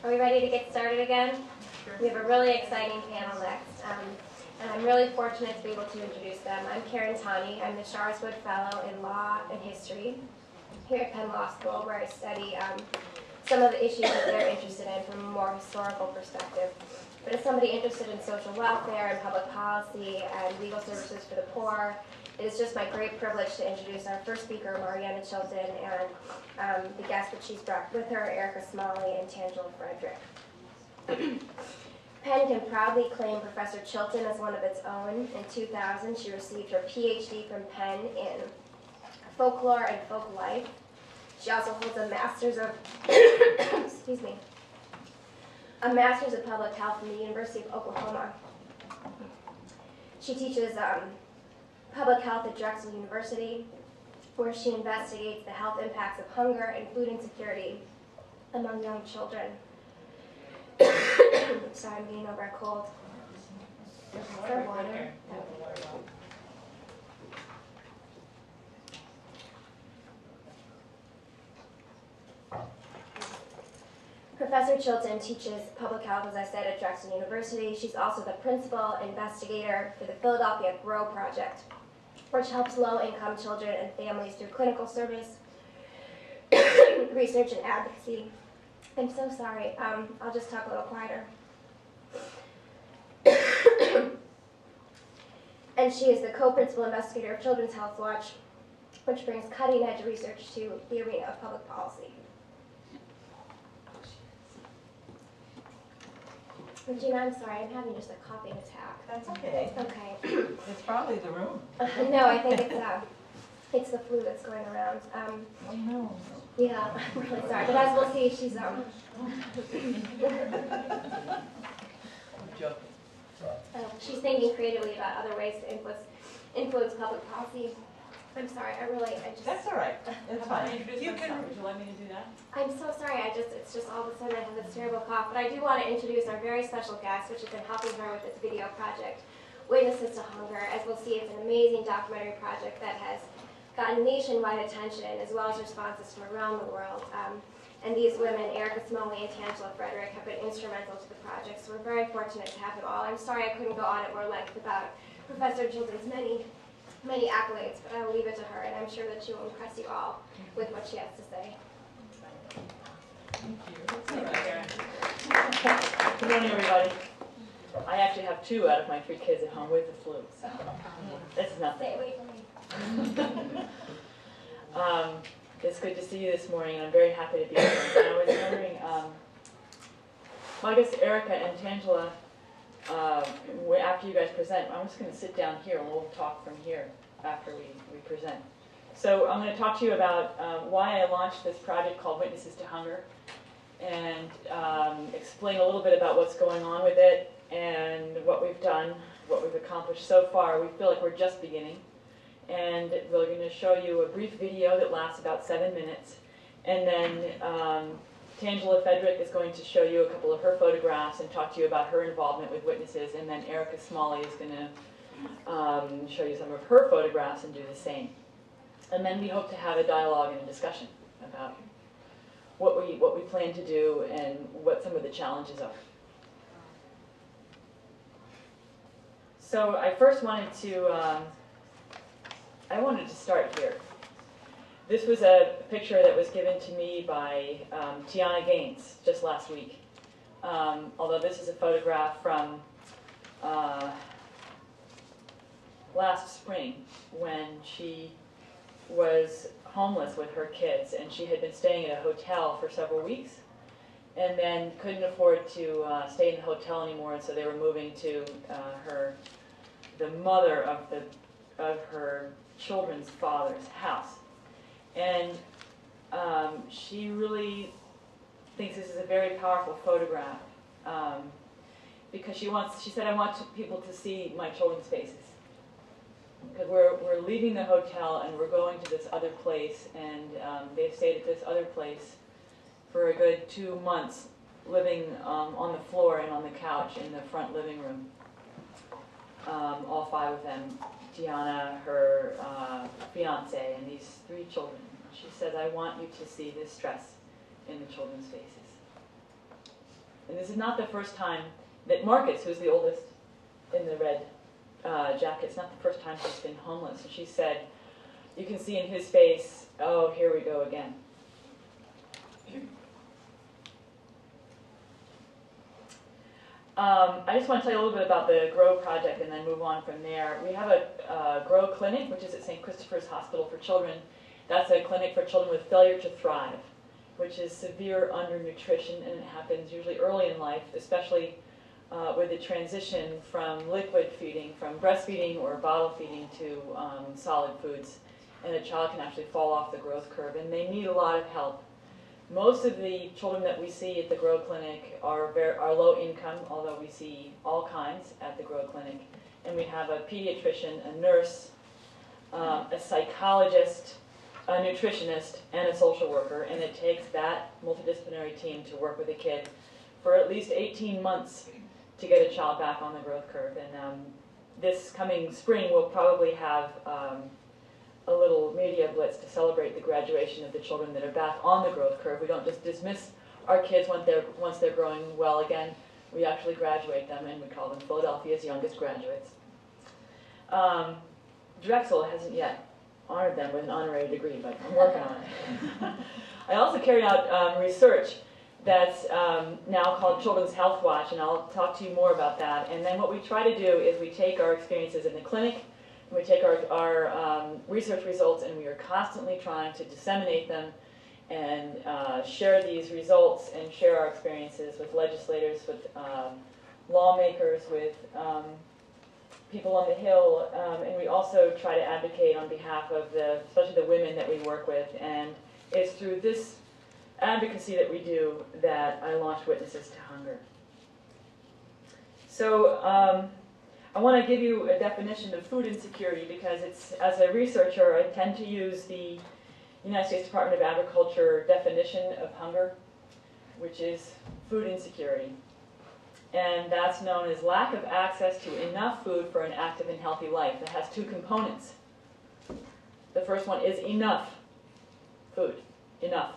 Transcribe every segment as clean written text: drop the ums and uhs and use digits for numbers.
Are we ready to get started again? Sure. We have a really exciting panel next, and I'm really fortunate to be able to introduce them. I'm Karen Tani. I'm the Sharswood Fellow in Law and History here at Penn Law School, where I study some of the issues that they're interested in from a more historical perspective. But as somebody interested in social welfare and public policy and legal services for the poor, it is just my great privilege to introduce our first speaker, Mariana Chilton, and the guests that she's brought with her, Erica Smalley and Tangela Fedrick. Penn can proudly claim Professor Chilton as one of its own. In 2000, she received her Ph.D. from Penn in folklore and folk life. She also holds a master's of, excuse me, a master's of public health from the University of Oklahoma. She teaches public health at Drexel University, where she investigates the health impacts of hunger and food insecurity among young children. Sorry, I'm getting over a cold. Is there water? Professor Chilton teaches public health, as I said, at Drexel University. She's also the principal investigator for the Philadelphia Grow Project, which helps low-income children and families through clinical service, research, and advocacy. I'm so sorry. I'll just talk a little quieter. And she is the co-principal investigator of Children's Health Watch, which brings cutting-edge research to the arena of public policy. Regina, I'm sorry, I'm having just a coughing attack. That's okay. Okay. It's probably the room. No, I think it's the flu that's going around. Oh no. Yeah, I'm really sorry. But as we'll see, she's I'm joking. she's thinking creatively about other ways to influence public policy. I'm sorry, That's all right. It's fine. Would you like me to do that? I'm so sorry, it's just all of a sudden I have this terrible cough, but I do want to introduce our very special guest, which has been helping her with this video project, Witnesses to Hunger. As we'll see, it's an amazing documentary project that has gotten nationwide attention, as well as responses from around the world. And these women, Erica Smalley and Tangela Fedrick, have been instrumental to the project, so we're very fortunate to have them all. I'm sorry I couldn't go on at more length about Professor Chilton's many accolades, but I will leave it to her, and I'm sure that she will impress you all with what she has to say. Good morning, everybody. I actually have 2 out of my 3 kids at home with the flu, so this is nothing. Stay away from me. It's good to see you this morning, and I'm very happy to be here. And I was wondering, well, I guess Erica and Tangela, after you guys present, I'm just going to sit down here and we'll talk from here after we present. So I'm going to talk to you about why I launched this project called Witnesses to Hunger, and explain a little bit about what's going on with it and what we've done, what we've accomplished so far. We feel like we're just beginning. And we're going to show you a brief video that lasts about 7 minutes. And then Tangela Fedrick is going to show you a couple of her photographs and talk to you about her involvement with witnesses. And then Erica Smalley is going to show you some of her photographs and do the same. And then we hope to have a dialogue and a discussion about what we plan to do and what some of the challenges are. So I first wanted to start here. This was a picture that was given to me by Tiana Gains just last week. Although this is a photograph from last spring when she was homeless with her kids, and she had been staying at a hotel for several weeks and then couldn't afford to stay in the hotel anymore, and so they were moving to the mother of her children's father's house. And she really thinks this is a very powerful photograph because she said, I want people to see my children's faces. Because we're leaving the hotel and we're going to this other place, and they've stayed at this other place for a good 2 months, living on the floor and on the couch in the front living room. All 5 of them, Tiana, her fiance, and these 3 children. She says, I want you to see this stress in the children's faces. And this is not the first time that Marcus, who's the oldest in the red jacket, it's not the first time he's been homeless. And she said, you can see in his face, oh, here we go again. I just want to tell you a little bit about the GROW project and then move on from there. We have a GROW clinic, which is at St. Christopher's Hospital for Children. That's a clinic for children with failure to thrive, which is severe undernutrition, and it happens usually early in life, especially with the transition from liquid feeding, from breastfeeding or bottle feeding to solid foods. And a child can actually fall off the growth curve, and they need a lot of help. Most of the children that we see at the GROW Clinic are low income, although we see all kinds at the GROW Clinic. And we have a pediatrician, a nurse, a psychologist, a nutritionist, and a social worker. And it takes that multidisciplinary team to work with a kid for at least 18 months to get a child back on the growth curve. And this coming spring, we'll probably have a little media blitz to celebrate the graduation of the children that are back on the growth curve. We don't just dismiss our kids once they're growing well again. We actually graduate them, and we call them Philadelphia's youngest graduates. Drexel hasn't yet honored them with an honorary degree, but I'm working on it. I also carried out research that's now called Children's Health Watch, and I'll talk to you more about that. And then what we try to do is we take our experiences in the clinic, we take our research results, and we are constantly trying to disseminate them and share these results and share our experiences with legislators, with lawmakers, with people on the Hill, and we also try to advocate on behalf of especially the women that we work with. And it's through this advocacy that we do that I launched Witnesses to Hunger. So I want to give you a definition of food insecurity because as a researcher, I tend to use the United States Department of Agriculture definition of hunger, which is food insecurity. And that's known as lack of access to enough food for an active and healthy life. It has two components. The first one is enough food, enough.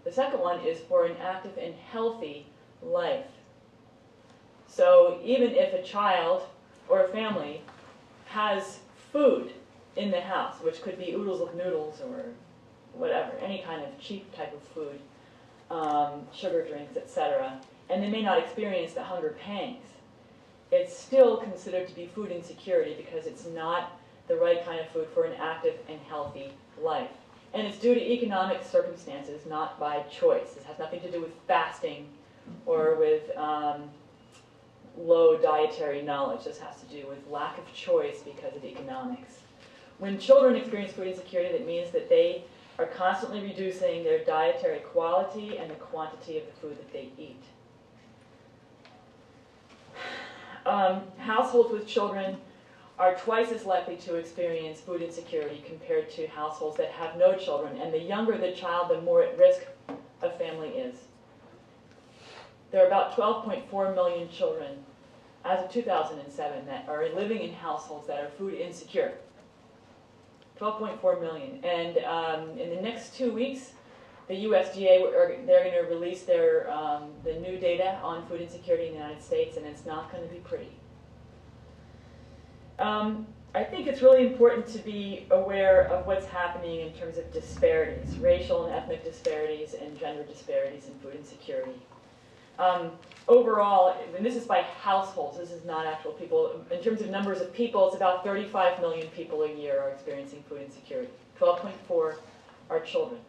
The second one is for an active and healthy life. So even if a child or a family has food in the house, which could be oodles of noodles or whatever, any kind of cheap type of food, sugar drinks, etc., and they may not experience the hunger pangs, it's still considered to be food insecurity because it's not the right kind of food for an active and healthy life. And it's due to economic circumstances, not by choice. This has nothing to do with fasting or with low dietary knowledge. This has to do with lack of choice because of economics. When children experience food insecurity, that means that they are constantly reducing their dietary quality and the quantity of the food that they eat. Households with children are twice as likely to experience food insecurity compared to households that have no children. And the younger the child, the more at risk a family is. There are about 12.4 million children as of 2007 that are living in households that are food insecure. 12.4 million. And in the next 2 weeks, the USDA, they're going to release the new data on food insecurity in the United States, and it's not going to be pretty. I think it's really important to be aware of what's happening in terms of disparities, racial and ethnic disparities and gender disparities in food insecurity. Overall, and this is by households, this is not actual people, in terms of numbers of people, it's about 35 million people a year are experiencing food insecurity. 12.4 are children.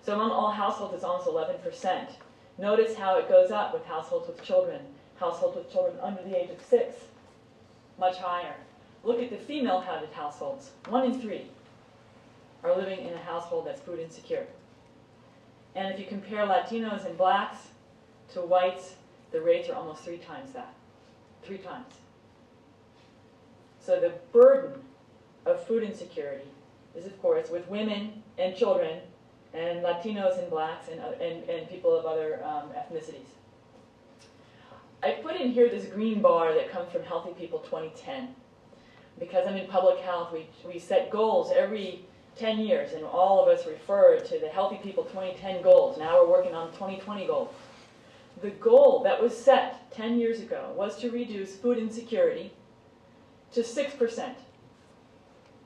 So among all households, it's almost 11%. Notice how it goes up with households with children under the age of 6, much higher. Look at the female-headed households. 1 in 3 are living in a household that's food insecure. And if you compare Latinos and blacks to whites, the rates are almost 3 times that. 3 times. So the burden of food insecurity is, of course, with women and children and Latinos and blacks and people of other ethnicities. I put in here this green bar that comes from Healthy People 2010. Because I'm in public health, we set goals every 10 years, and all of us refer to the Healthy People 2010 goals. Now we're working on 2020 goals. The goal that was set 10 years ago was to reduce food insecurity to 6%.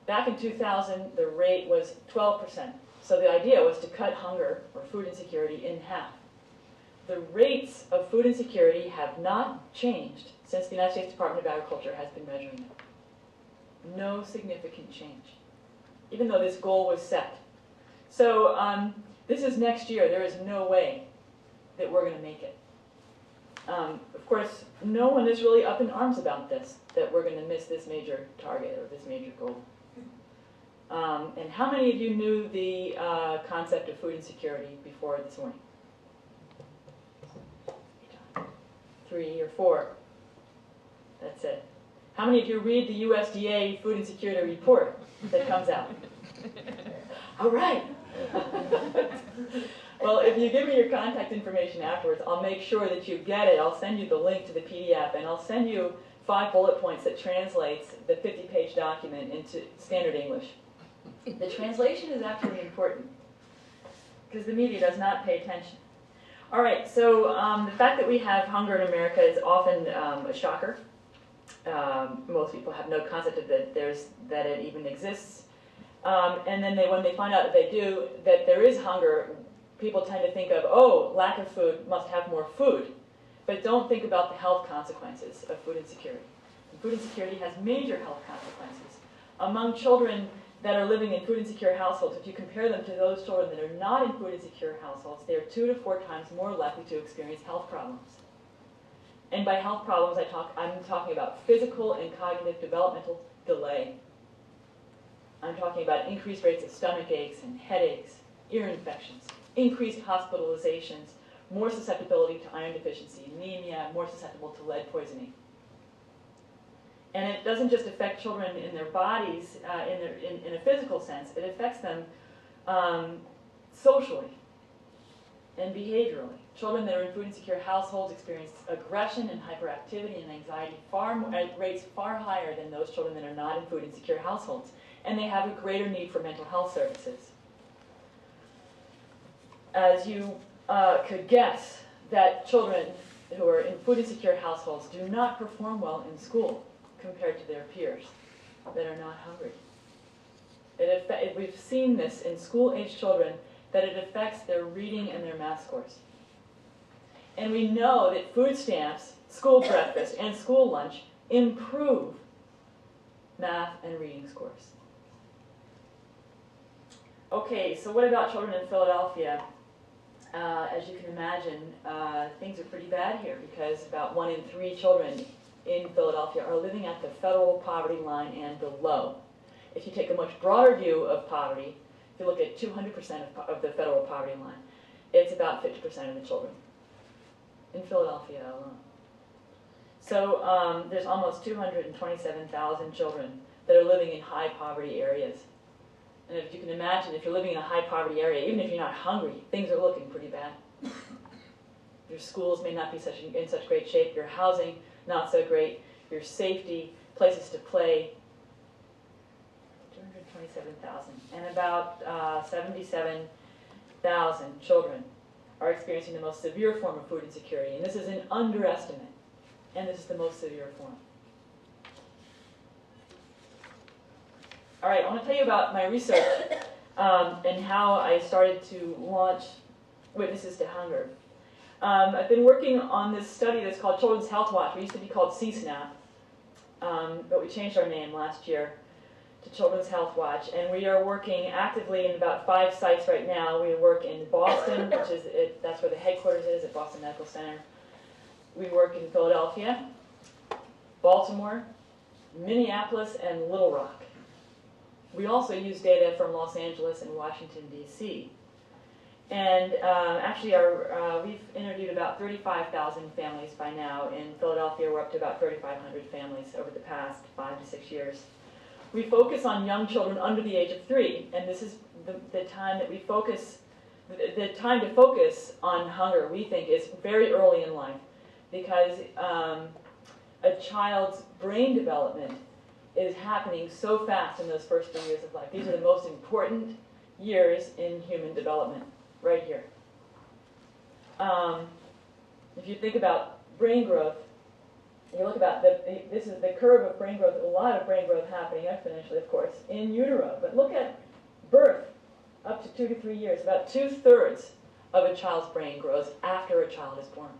Back in 2000, the rate was 12%. So the idea was to cut hunger or food insecurity in half. The rates of food insecurity have not changed since the United States Department of Agriculture has been measuring it. No significant change, even though this goal was set. So this is next year. There is no way that we're going to make it. Of course, no one is really up in arms about this, that we're going to miss this major target or this major goal. And how many of you knew the concept of food insecurity before this morning? 3 or 4. That's it. How many of you read the USDA food insecurity report that comes out? All right. Well, if you give me your contact information afterwards, I'll make sure that you get it. I'll send you the link to the PDF, and I'll send you 5 bullet points that translates the 50-page document into standard English. The translation is actually important because the media does not pay attention. All right, so the fact that we have hunger in America is often a shocker. Most people have no concept of that it even exists. And then when they find out that there is hunger, people tend to think of, oh, lack of food, must have more food. But don't think about the health consequences of food insecurity. And food insecurity has major health consequences. Among children that are living in food insecure households, if you compare them to those children that are not in food insecure households, they are 2 to 4 times more likely to experience health problems. And by health problems, I'm talking about physical and cognitive developmental delay. I'm talking about increased rates of stomach aches and headaches, ear infections, increased hospitalizations, more susceptibility to iron deficiency, anemia, more susceptible to lead poisoning. And it doesn't just affect children in their bodies in a physical sense, it affects them socially and behaviorally. Children that are in food insecure households experience aggression and hyperactivity and anxiety at rates far higher than those children that are not in food insecure households. And they have a greater need for mental health services. As you could guess, that children who are in food insecure households do not perform well in school compared to their peers that are not hungry. We've seen this in school-age children, that it affects their reading and their math scores. And we know that food stamps, school breakfast, and school lunch improve math and reading scores. Okay, so what about children in Philadelphia? As you can imagine, things are pretty bad here because about 1 in 3 children in Philadelphia are living at the federal poverty line and below. If you take a much broader view of poverty, if you look at 200% of the federal poverty line, it's about 50% of the children in Philadelphia alone. So there's almost 227,000 children that are living in high poverty areas. And if you can imagine, if you're living in a high poverty area, even if you're not hungry, things are looking pretty bad. Your schools may not be in such great shape, your housing not so great, your safety, places to play. 227,000. And about 77,000 children are experiencing the most severe form of food insecurity. And this is an underestimate. And this is the most severe form. All right, I want to tell you about my research and how I started to launch Witnesses to Hunger. I've been working on this study that's called Children's Health Watch. We used to be called CSNAP, but we changed our name last year to Children's Health Watch. And we are working actively in about 5 sites right now. We work in Boston, that's where the headquarters is, at Boston Medical Center. We work in Philadelphia, Baltimore, Minneapolis, and Little Rock. We also use data from Los Angeles and Washington, D.C. And actually, we've interviewed about 35,000 families by now. In Philadelphia, we're up to about 3,500 families over the past 5 to 6 years. We focus on young children under the age of 3, and this is the time that we focus, the time to focus on hunger, we think, is very early in life, because a child's brain development is happening so fast in those first 3 years of life. These are the most important years in human development, right here. If you think about brain growth, you look about this is the curve of brain growth, a lot of brain growth happening exponentially, of course, in utero. But look at birth, up to 2 to 3 years. About 2/3 of a child's brain grows after a child is born.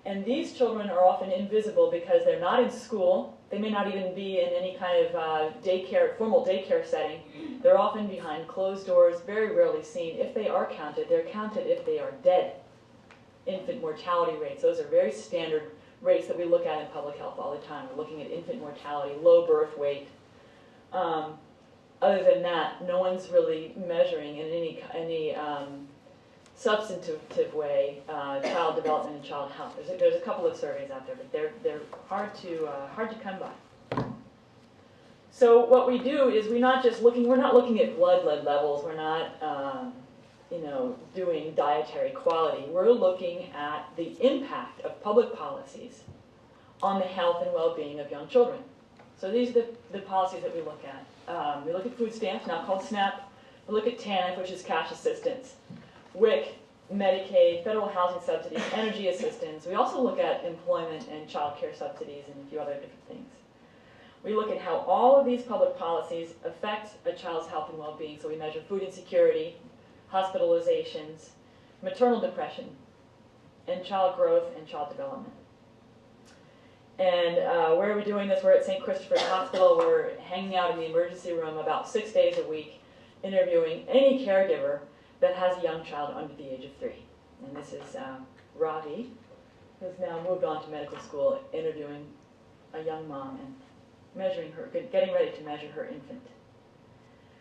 And these children are often invisible because they're not in school. They may not even be in any kind of formal daycare setting. They're often behind closed doors, very rarely seen. If they are counted, they're counted if they are dead. Infant mortality rates, those are very standard rates that we look at in public health all the time. We're looking at infant mortality, low birth weight. Other than that, no one's really measuring in any substantive way child development and child health. There's a couple of surveys out there, but they're hard to come by. So what we do is we're not looking at blood lead levels. We're not doing dietary quality. We're looking at the impact of public policies on the health and well-being of young children. So these are the policies that we look at. We look at food stamps, now called SNAP. We look at TANF, which is cash assistance. WIC, Medicaid, federal housing subsidies, energy assistance. We also look at employment and child care subsidies and a few other different things. We look at how all of these public policies affect a child's health and well-being. So we measure food insecurity, hospitalizations, maternal depression, and child growth and child development. And where are we doing this? We're at St. Christopher's Hospital. We're hanging out in the emergency room about 6 days a week, interviewing any caregiver that has a young child under the age of 3. And this is Ravi, who's now moved on to medical school, interviewing a young mom and measuring her, getting ready to measure her infant.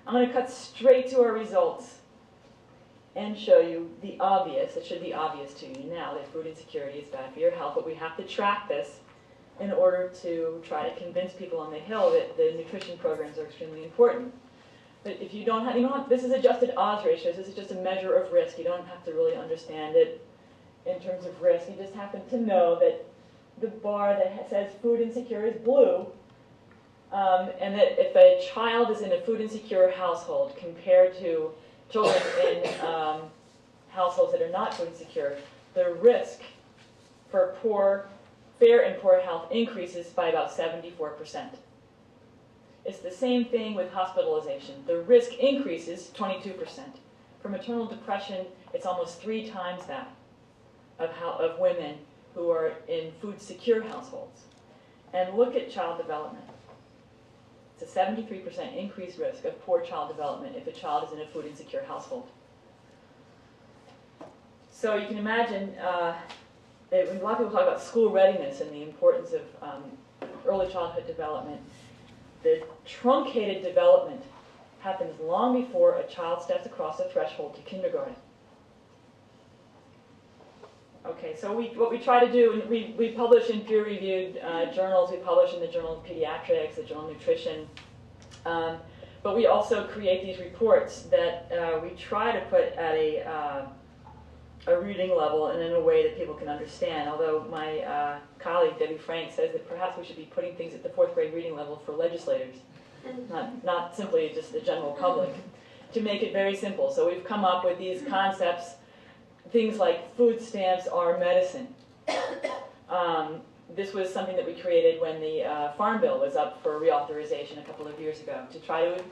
I'm going to cut straight to our results and show you the obvious. It should be obvious to you now that food insecurity is bad for your health, but we have to track this in order to try to convince people on the Hill that the nutrition programs are extremely important. But if you don't have, this is adjusted odds ratios. This is just a measure of risk. You don't have to really understand it in terms of risk. You just happen to know that the bar that says food insecure is blue, and that if a child is in a food insecure household compared to children in households that are not food insecure, the risk for fair and poor health increases by about 74%. It's the same thing with hospitalization. The risk increases 22%. For maternal depression, it's almost 3 times that of women who are in food-secure households. And look at child development. It's a 73% increased risk of poor child development if a child is in a food-insecure household. So you can imagine, a lot of people talk about school readiness and the importance of early childhood development. The truncated development happens long before a child steps across the threshold to kindergarten. Okay, so what we try to do, we publish in peer-reviewed journals. We publish in the Journal of Pediatrics, the Journal of Nutrition, but we also create these reports that we try to put at a reading level and in a way that people can understand. Although my colleague Debbie Frank says that perhaps we should be putting things at the 4th grade reading level for legislators, not simply just the general public, to make it very simple. So we've come up with these concepts. Things like food stamps are medicine. This was something that we created when the Farm Bill was up for reauthorization a couple of years ago to try to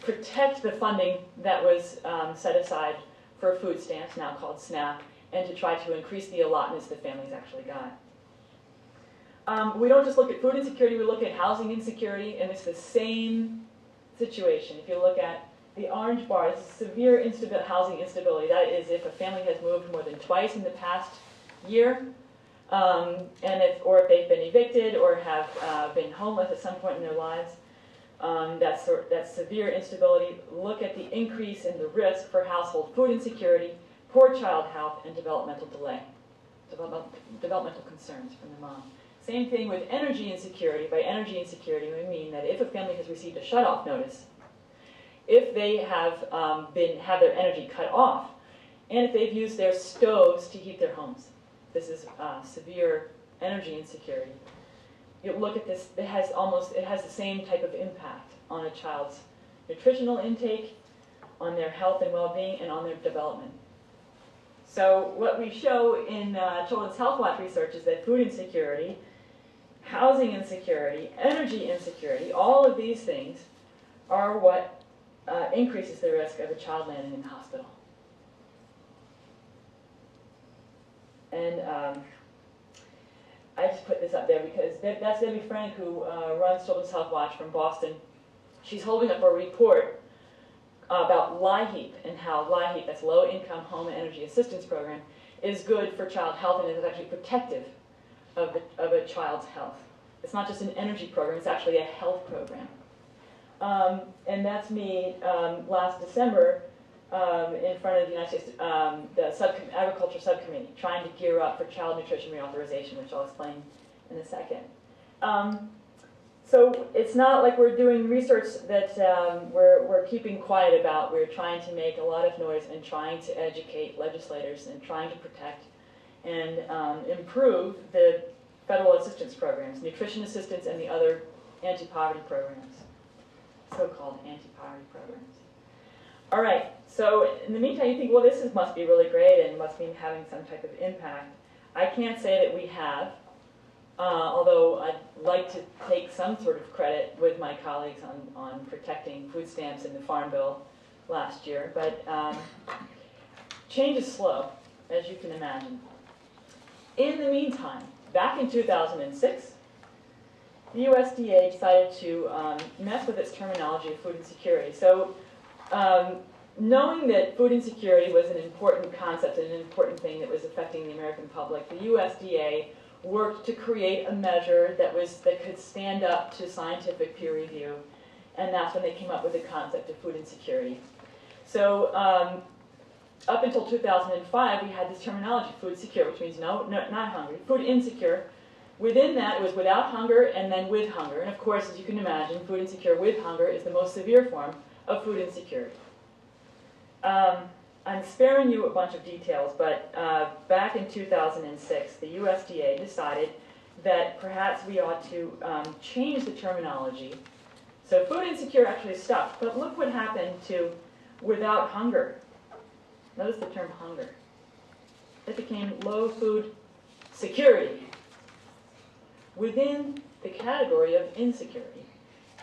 protect the funding that was set aside for food stamps, now called SNAP, and to try to increase the allotments that families actually got. We don't just look at food insecurity, we look at housing insecurity, and it's the same situation. If you look at the orange bar, this is severe housing instability. That is if a family has moved more than twice in the past year, or if they've been evicted or have been homeless at some point in their lives. That's severe instability. Look at the increase in the risk for household food insecurity, poor child health, and developmental delay, developmental concerns from the mom. Same thing with energy insecurity. By energy insecurity, we mean that if a family has received a shut-off notice, if they have had their energy cut off, and if they've used their stoves to heat their homes. This is severe energy insecurity. You look at this, it has the same type of impact on a child's nutritional intake, on their health and well-being, and on their development. So what we show in Children's Health Watch research is that food insecurity, housing insecurity, energy insecurity, all of these things are what increases the risk of a child landing in the hospital. And I just put this up there because that's Debbie Frank, who runs Children's Health Watch from Boston. She's holding up a report about LIHEAP and how LIHEAP, that's Low Income Home Energy Assistance Program, is good for child health and is actually protective of a child's health. It's not just an energy program, it's actually a health program. And that's me last December in front of the United States, the Agriculture Subcommittee, trying to gear up for child nutrition reauthorization, which I'll explain in a second. So it's not like we're doing research that we're keeping quiet about. We're trying to make a lot of noise and trying to educate legislators and trying to protect and improve the federal assistance programs, nutrition assistance and the other anti-poverty programs, so-called anti-poverty programs. All right, so in the meantime, you think, well, this must be really great and must be having some type of impact. I can't say that we have. Although I'd like to take some sort of credit with my colleagues on protecting food stamps in the Farm Bill last year, but change is slow, as you can imagine. In the meantime, back in 2006, the USDA decided to mess with its terminology of food insecurity. So knowing that food insecurity was an important concept and an important thing that was affecting the American public, the USDA worked to create a measure that could stand up to scientific peer review, and that's when they came up with the concept of food insecurity. So up until 2005, we had this terminology, food secure, which means no, not hungry. Food insecure. Within that, it was without hunger and then with hunger. And of course, as you can imagine, food insecure with hunger is the most severe form of food insecurity. I'm sparing you a bunch of details, but back in 2006, the USDA decided that perhaps we ought to change the terminology. So food insecure actually stuck, but look what happened to without hunger. Notice the term hunger. It became low food security within the category of insecurity.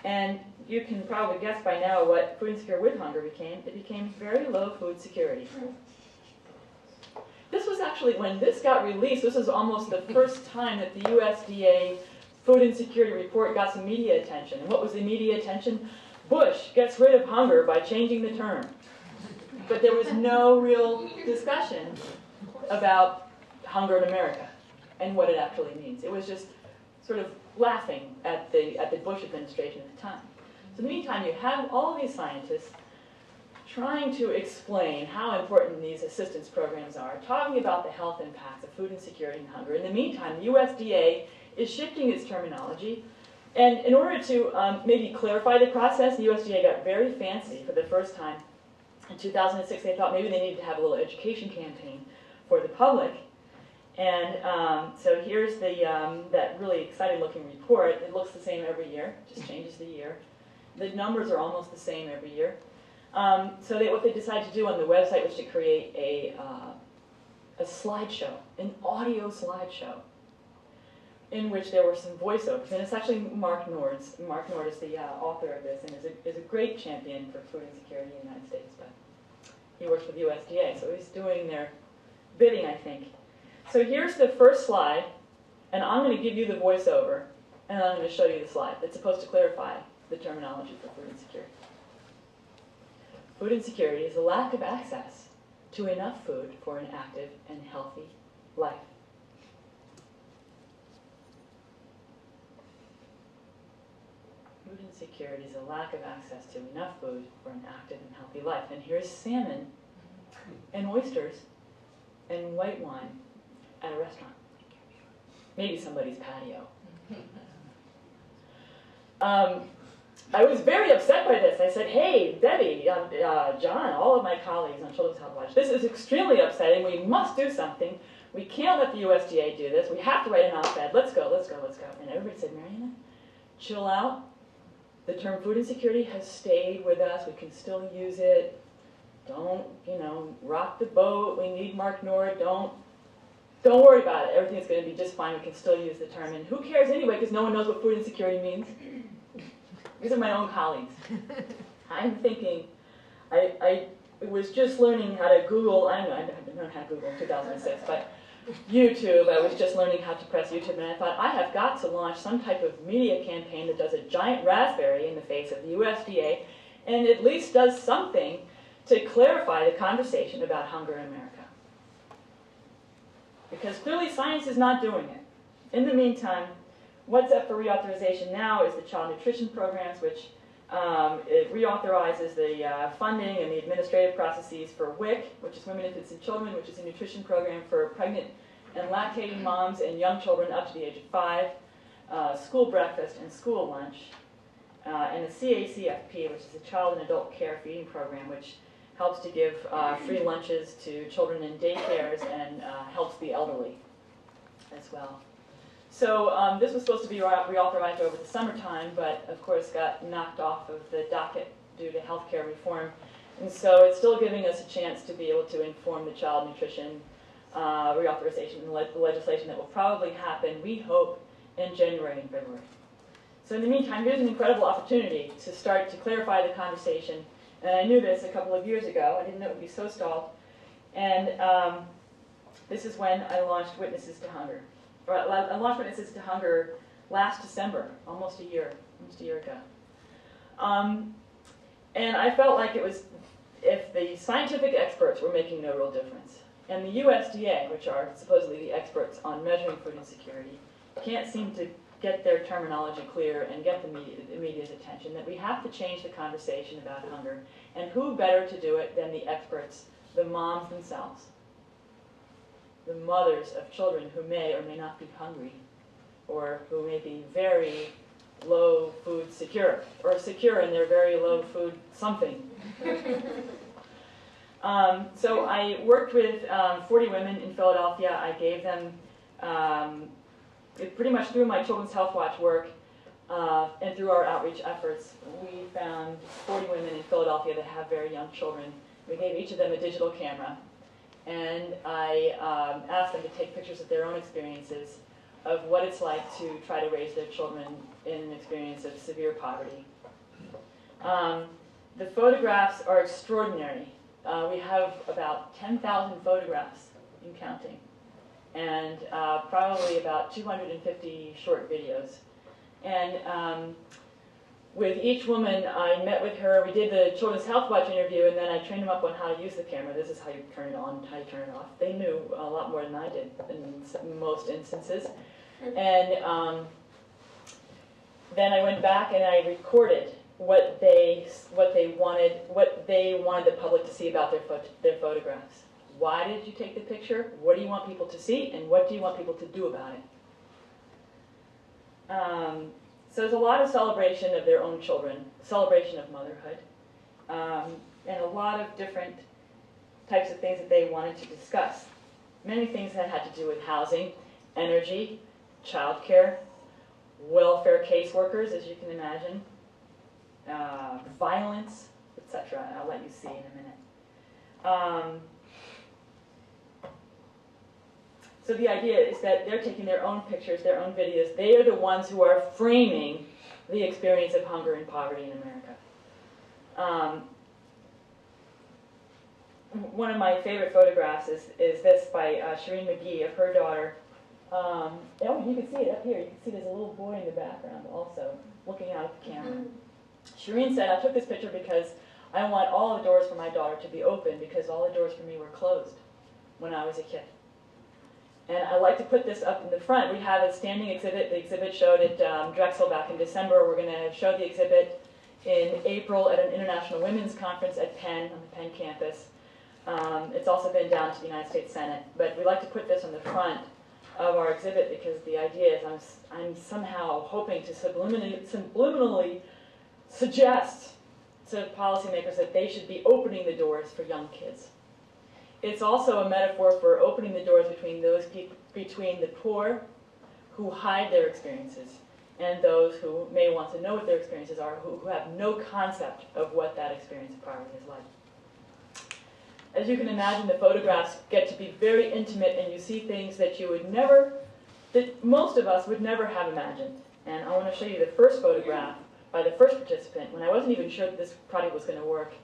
And you can probably guess by now what food insecure with hunger became. It became very low food security. This was actually, when this got released, this was almost the first time that the USDA food insecurity report got some media attention. And what was the media attention? Bush gets rid of hunger by changing the term. But there was no real discussion about hunger in America and what it actually means. It was just sort of laughing at the Bush administration at the time. So in the meantime, you have all these scientists trying to explain how important these assistance programs are, talking about the health impacts of food insecurity and hunger. In the meantime, the USDA is shifting its terminology. And in order to maybe clarify the process, the USDA got very fancy for the first time. In 2006, they thought maybe they needed to have a little education campaign for the public. And so here's that really exciting looking report. It looks the same every year, just changes the year. The numbers are almost the same every year. So what they decided to do on the website was to create a slideshow, an audio slideshow, in which there were some voiceovers. And it's actually Mark Nord's. Mark Nord is the author of this and is a great champion for food insecurity in the United States. But he works for the USDA, so he's doing their bidding, I think. So here's the first slide, and I'm going to give you the voiceover, and I'm going to show you the slide that's supposed to clarify the terminology for food insecurity. Food insecurity is a lack of access to enough food for an active and healthy life. Food insecurity is a lack of access to enough food for an active and healthy life. And here's salmon and oysters and white wine at a restaurant. Maybe somebody's patio. I was very upset by this. I said, hey, Debbie, John, all of my colleagues on Children's Health Watch, this is extremely upsetting. We must do something. We can't let the USDA do this. We have to write an op-ed. Let's go, let's go, let's go. And everybody said, Mariana, chill out. The term food insecurity has stayed with us. We can still use it. don't, you know, rock the boat, we need Mark Nord, don't worry about it, everything's going to be just fine, we can still use the term. And who cares anyway, because no one knows what food insecurity means. These are my own colleagues. I'm thinking, I was just learning how to Google, I didn't know how to Google in 2006, but YouTube, I was just learning how to press YouTube, and I thought, I have got to launch some type of media campaign that does a giant raspberry in the face of the USDA, and at least does something to clarify the conversation about hunger in America. Because clearly science is not doing it. In the meantime, what's up for reauthorization now is the child nutrition programs, which it reauthorizes the funding and the administrative processes for WIC, which is Women, Infants, and Children, which is a nutrition program for pregnant and lactating moms and young children up to the age of 5, school breakfast and school lunch, and the CACFP, which is a child and adult care feeding program, which helps to give free lunches to children in daycares and helps the elderly as well. So this was supposed to be reauthorized over the summertime, but of course got knocked off of the docket due to healthcare reform. And so it's still giving us a chance to be able to inform the child nutrition reauthorization and the legislation that will probably happen, we hope, in January and February. So in the meantime, here's an incredible opportunity to start to clarify the conversation. And I knew this a couple of years ago. I didn't know it would be so stalled. And this is when I launched Witnesses to Hunger. I launched Witnesses to Hunger last December, almost a year ago. And I felt like it was, if the scientific experts were making no real difference, and the USDA, which are supposedly the experts on measuring food insecurity, can't seem to get their terminology clear and get the media's attention, that we have to change the conversation about hunger. And who better to do it than the experts, the moms themselves, the mothers of children who may or may not be hungry, or who may be very low food secure, or secure in their very low food something. So I worked with 40 women in Philadelphia. I gave them pretty much through my Children's Health Watch work and through our outreach efforts, we found 40 women in Philadelphia that have very young children. We gave each of them a digital camera, and I asked them to take pictures of their own experiences of what it's like to try to raise their children in an experience of severe poverty. The photographs are extraordinary. We have about 10,000 photographs and counting, and probably about 250 short videos. And with each woman, I met with her, we did the Children's Health Watch interview, and then I trained them up on how to use the camera. This is how you turn it on, how you turn it off. They knew a lot more than I did in most instances. And then I went back and I recorded what they wanted the public to see about their photographs. Why did you take the picture? What do you want people to see? And what do you want people to do about it? So there's a lot of celebration of their own children, celebration of motherhood, and a lot of different types of things that they wanted to discuss. Many things that had to do with housing, energy, childcare, welfare caseworkers, as you can imagine, violence, etc. I'll let you see in a minute. So the idea is that they're taking their own pictures, their own videos. They are the ones who are framing the experience of hunger and poverty in America. One of my favorite photographs is this by Shireen McGee of her daughter. Oh, you can see it up here. You can see there's a little boy in the background also looking out at the camera. Shireen said, I took this picture because I want all the doors for my daughter to be open because all the doors for me were closed when I was a kid. And I like to put this up in the front. We have a standing exhibit. The exhibit showed at Drexel back in December. We're going to show the exhibit in April at an International Women's Conference at Penn, on the Penn campus. It's also been down to the United States Senate. But we like to put this on the front of our exhibit because the idea is I'm somehow hoping to subliminally suggest to policymakers that they should be opening the doors for young kids. It's also a metaphor for opening the doors between those people, between the poor who hide their experiences and those who may want to know what their experiences are, who have no concept of what that experience of poverty is like. as you can imagine, the photographs get to be very intimate, and you see things that you would never, that most of us would never have imagined. And I want to show you the first photograph by the first participant, when I wasn't even sure that this project was going to work.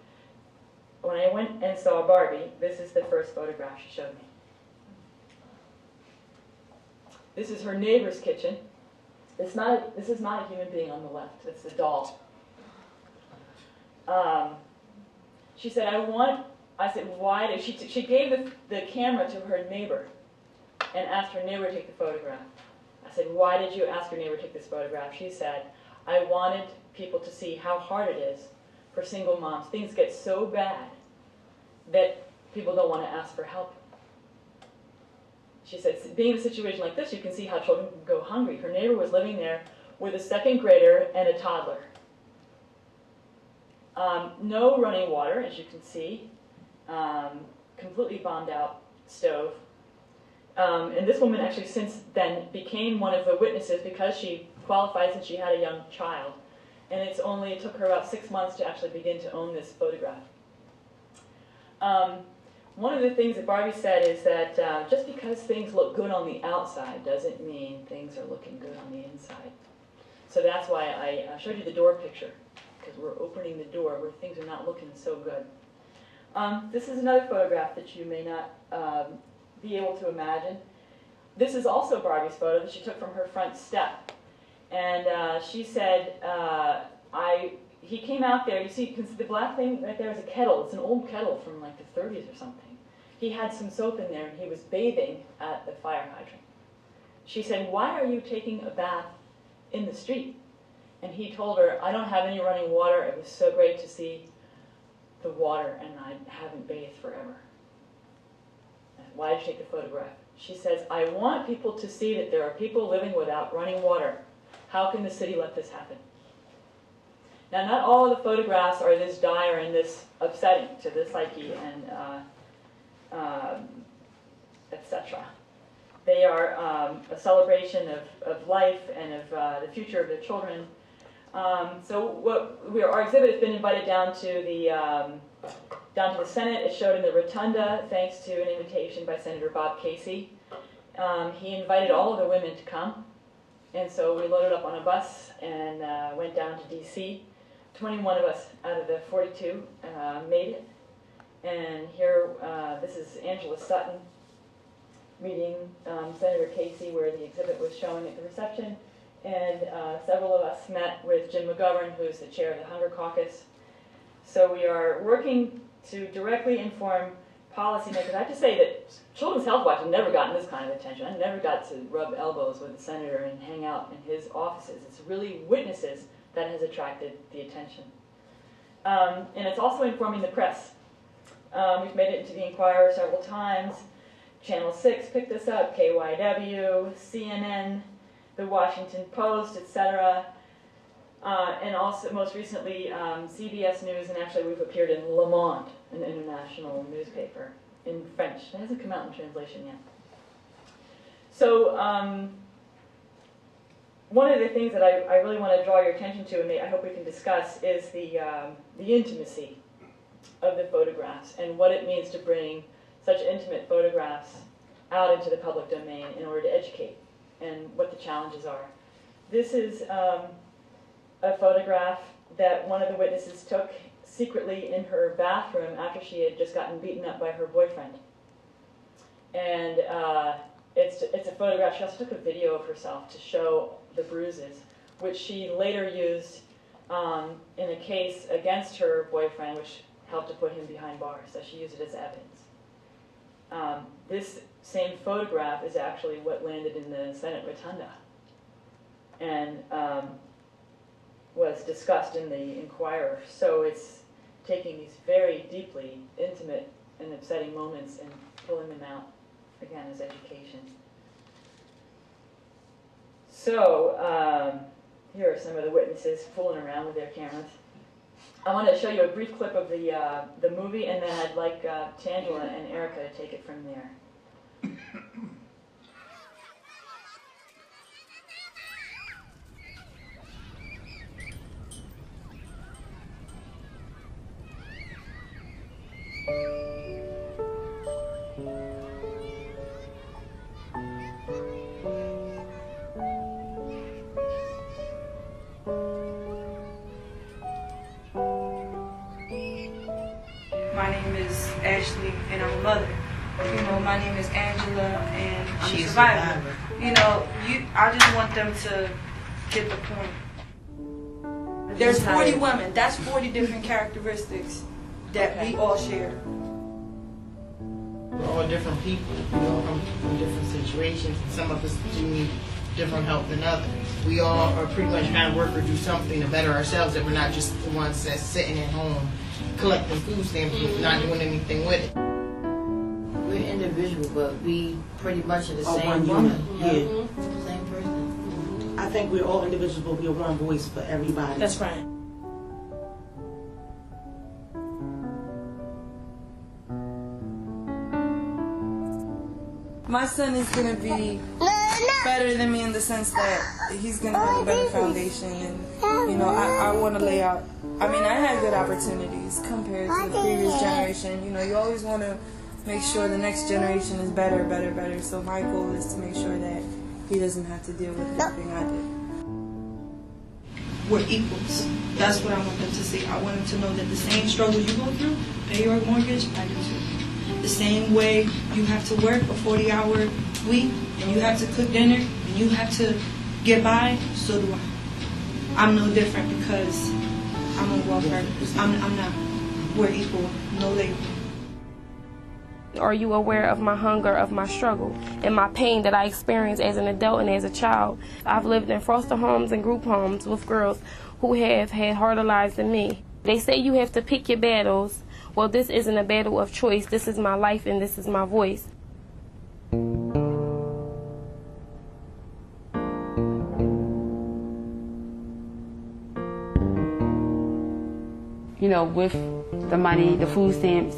When I went and saw Barbie, this is the first photograph she showed me. This is her neighbor's kitchen. This is not a human being on the left. It's a doll. She said, I said, why did she gave the camera to her neighbor and asked her neighbor to take the photograph. I said, why did you ask your neighbor to take this photograph? She said, I wanted people to see how hard it is for single moms. Things get so bad that people don't want to ask for help. She said, being in a situation like this, you can see how children can go hungry. Her neighbor was living there with a second grader and a toddler. No running water, as you can see. Completely bombed out stove. And this woman actually since then became one of the witnesses because she qualified since she had a young child. And it took her about 6 months to actually begin to own this photograph. One of the things that Barbie said is that just because things look good on the outside doesn't mean things are looking good on the inside. So that's why I showed you the door picture, because we're opening the door where things are not looking so good. This is another photograph that you may not be able to imagine. This is also Barbie's photo that she took from her front step. And she said, he came out there, you see the black thing right there is a kettle. It's an old kettle from like the 30s or something. He had some soap in there and he was bathing at the fire hydrant. She said, why are you taking a bath in the street? And he told her, I don't have any running water. It was so great to see the water and I haven't bathed forever. Why did you take the photograph? She says, I want people to see that there are people living without running water. How can the city let this happen? Now, not all of the photographs are this dire and this upsetting to the psyche and etc. They are a celebration of life and of the future of their children. So our exhibit has been invited down to the Senate. It's showed in the rotunda thanks to an invitation by Senator Bob Casey. He invited all of the women to come. And so we loaded up on a bus and went down to D.C. 21 of us out of the 42 made it. And here, this is Angela Sutton meeting Senator Casey, where the exhibit was showing at the reception. And several of us met with Jim McGovern, who's the chair of the Hunger Caucus. So we are working to directly inform policymakers. I have to say that Children's Health Watch has never gotten this kind of attention. I never got to rub elbows with the senator and hang out in his offices. It's really witnesses that has attracted the attention. And it's also informing the press. We've made it into the Inquirer several times. Channel 6 picked us up, KYW, CNN, The Washington Post, etc. And also, most recently, CBS News, and actually we've appeared in Le Monde, an international newspaper, in French. It hasn't come out in translation yet. So, one of the things that I really want to draw your attention to, and I hope we can discuss, is the intimacy of the photographs and what it means to bring such intimate photographs out into the public domain in order to educate and what the challenges are. This is a photograph that one of the witnesses took secretly in her bathroom after she had just gotten beaten up by her boyfriend. And it's a photograph. She also took a video of herself to show the bruises, which she later used in a case against her boyfriend, which helped to put him behind bars. So she used it as evidence. This same photograph is actually what landed in the Senate rotunda and was discussed in the Inquirer. So it's taking these very deeply intimate and upsetting moments and pulling them out, again, as education. So here are some of the witnesses fooling around with their cameras. I want to show you a brief clip of the movie, and then I'd like Tangela and Erica to take it from there. my name is Ashley and I'm a mother. You know, my name is Angela and I'm a survivor. You know, I just want them to get the point. There's 40 women. That's 40 different characteristics that we all share. We're all different people. We all come from different situations. Some of us do need different help than others. We all are pretty much trying to work or do something to better ourselves, that we're not just the ones that's sitting at home collecting food stamps and not doing anything with it. We're individual, but we pretty much are the same one woman. unit. Yeah. Same person. I think we're all individuals, but we're one voice for everybody. That's right. My son is going to be better than me in the sense that he's going to have a better foundation. And, you know, I want to lay out. I mean, I had good opportunities compared to the previous generation. You know, you always want to make sure the next generation is better, better, better. So my goal is to make sure that he doesn't have to deal with everything I did. We're equals. That's what I want them to see. I want them to know that the same struggles you go through, pay your mortgage, I do too. The same way you have to work a 40-hour week and you have to cook dinner and you have to get by, so do I. I'm no different because I'm on welfare. I'm not. We're equal. No label. Are you aware of my hunger, of my struggle, and my pain that I experienced as an adult and as a child? I've lived in foster homes and group homes with girls who have had harder lives than me. They say you have to pick your battles. Well, this isn't a battle of choice. This is my life and this is my voice. You know, with the money, the food stamps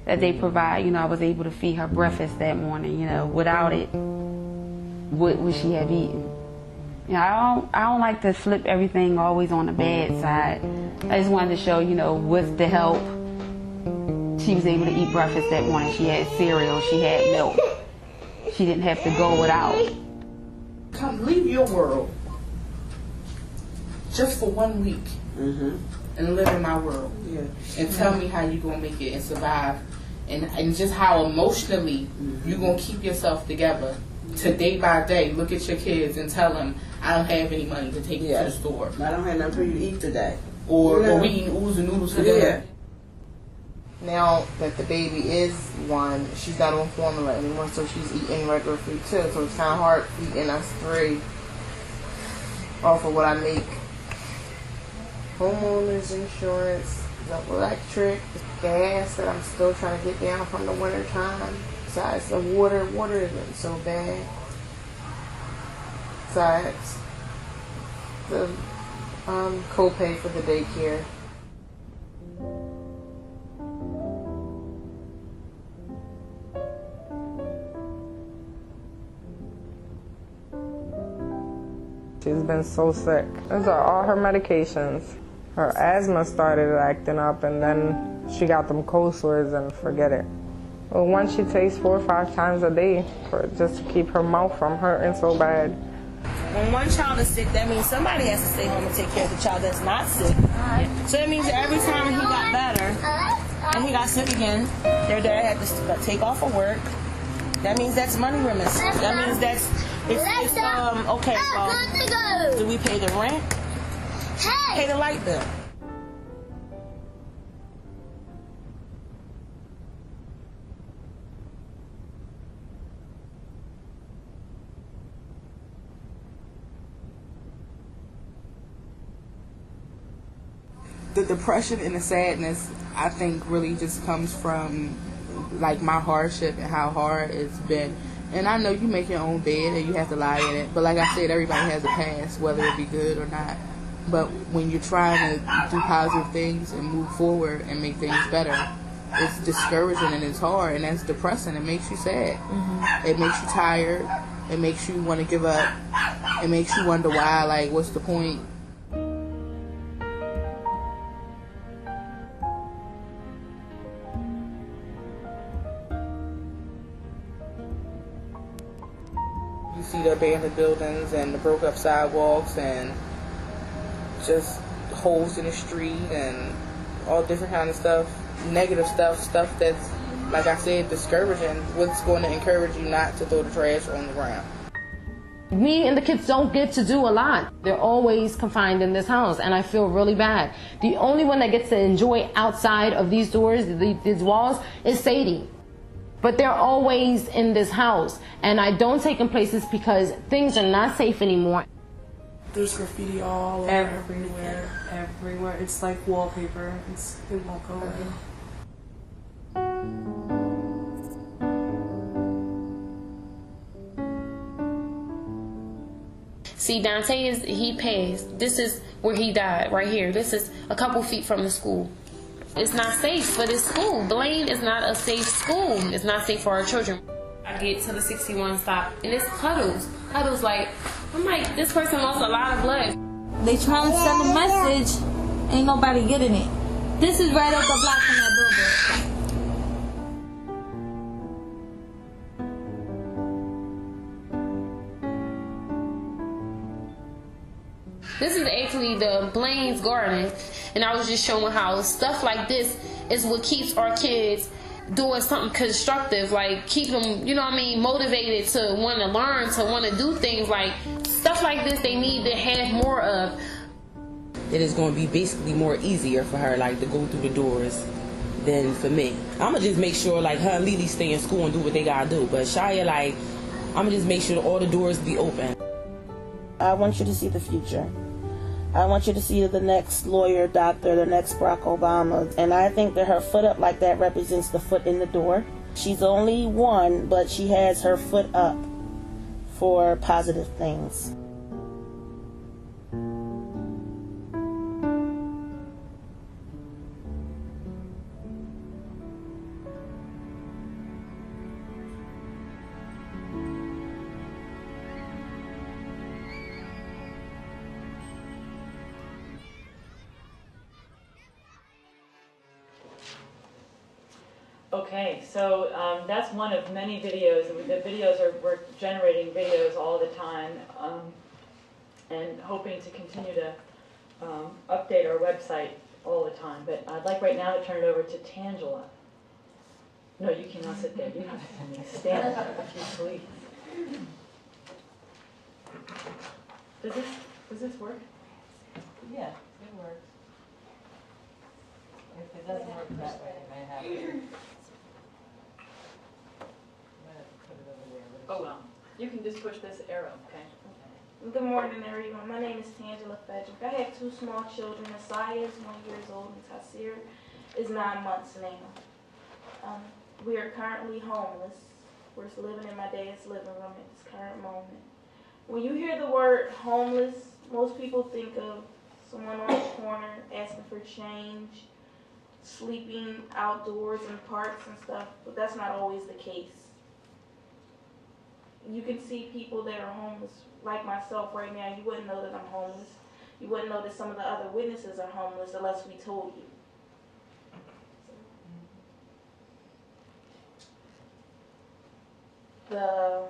that they provide, you know, I was able to feed her breakfast that morning. You know, without it, what would she have eaten? You know, I don't like to flip everything always on the bad side. I just wanted to show, you know, with the help, she was able to eat breakfast that morning. She had cereal, she had milk. She didn't have to go without. Come leave your world just for 1 week and live in my world. Yeah. And tell me how you gonna make it and survive, and just how emotionally you gonna keep yourself together to day by day look at your kids and tell them, I don't have any money to take you to the store. I don't have nothing for you to eat today. Or we eating oodles and noodles for dinner. Now that the baby is 1, she's not on formula anymore, so she's eating regular food too. So it's kind of hard feeding us 3 off of what I make. Homeowners insurance, the electric, gas that I'm still trying to get down from the winter time. Besides the water isn't so bad. Besides the copay for the daycare. She's been so sick. Those are all her medications. Her asthma started acting up, and then she got them cold sores, and forget it. Well, one she takes 4 or 5 times a day just to keep her mouth from hurting so bad. When one child is sick, that means somebody has to stay home and take care of the child that's not sick. So it means that every time he got better and he got sick again, their dad had to take off of work. That means that's money remittance. That means that's okay, well, do we pay the rent? Pay the light bill. The depression and the sadness, I think, really just comes from like my hardship and how hard it's been. And I know you make your own bed and you have to lie in it, but like I said, everybody has a past, whether it be good or not. But when you're trying to do positive things and move forward and make things better, it's discouraging and it's hard, and that's depressing. It makes you sad. It makes you tired. It makes you want to give up. It makes you wonder why, like, what's the point? You see the abandoned buildings and the broke up sidewalks and just holes in the street and all different kind of stuff. negative stuff that's, like I said, discouraging. What's going to encourage you not to throw the trash on the ground? Me and the kids don't get to do a lot. They're always confined in this house, and I feel really bad. The only one that gets to enjoy outside of these doors, these walls, is Sadie. But they're always in this house, and I don't take them places because things are not safe anymore. There's graffiti all over everywhere. Everywhere. It's like wallpaper. It won't go away. See, Dante he passed. This is where he died, right here. This is a couple feet from the school. It's not safe for this school. Blaine is not a safe school. It's not safe for our children. I get to the 61 stop, and it's puddles. Puddles, like, I'm like, this person lost a lot of blood. They trying to send a message, ain't nobody getting it. This is right up the block from that billboard. This is actually the Blaine's garden, and I was just showing how stuff like this is what keeps our kids doing something constructive, like keep them, you know what I mean, motivated to want to learn, to want to do things. Like stuff like this they need to have more of. It is going to be basically more easier for her, like, to go through the doors than for me. I'm going to just make sure, like, her and Lily stay in school and do what they got to do. But Shia, like, I'm going to just make sure all the doors be open. I want you to see the future. I want you to see the next lawyer, doctor, the next Barack Obama. And I think that her foot up like that represents the foot in the door. She's only one, but she has her foot up for positive things. Okay, so that's one of many videos. The videos we're generating videos all the time, and hoping to continue to update our website all the time. But I'd like right now to turn it over to Tangela. No, you cannot sit there. You have to stand up if you please. Does this work? Yeah, it works. If it doesn't work that way, you may have to. Oh well. You can just push this arrow, okay? Good morning, everyone. My name is Tangela Fedrick. I have two small children. Asaya is 1 year old and Tasir is 9 months now. We are currently homeless. We're living in my dad's living room at this current moment. When you hear the word homeless, most people think of someone on the corner asking for change, sleeping outdoors in parks and stuff, but that's not always the case. You can see people that are homeless, like myself right now. You wouldn't know that I'm homeless. You wouldn't know that some of the other witnesses are homeless unless we told you. The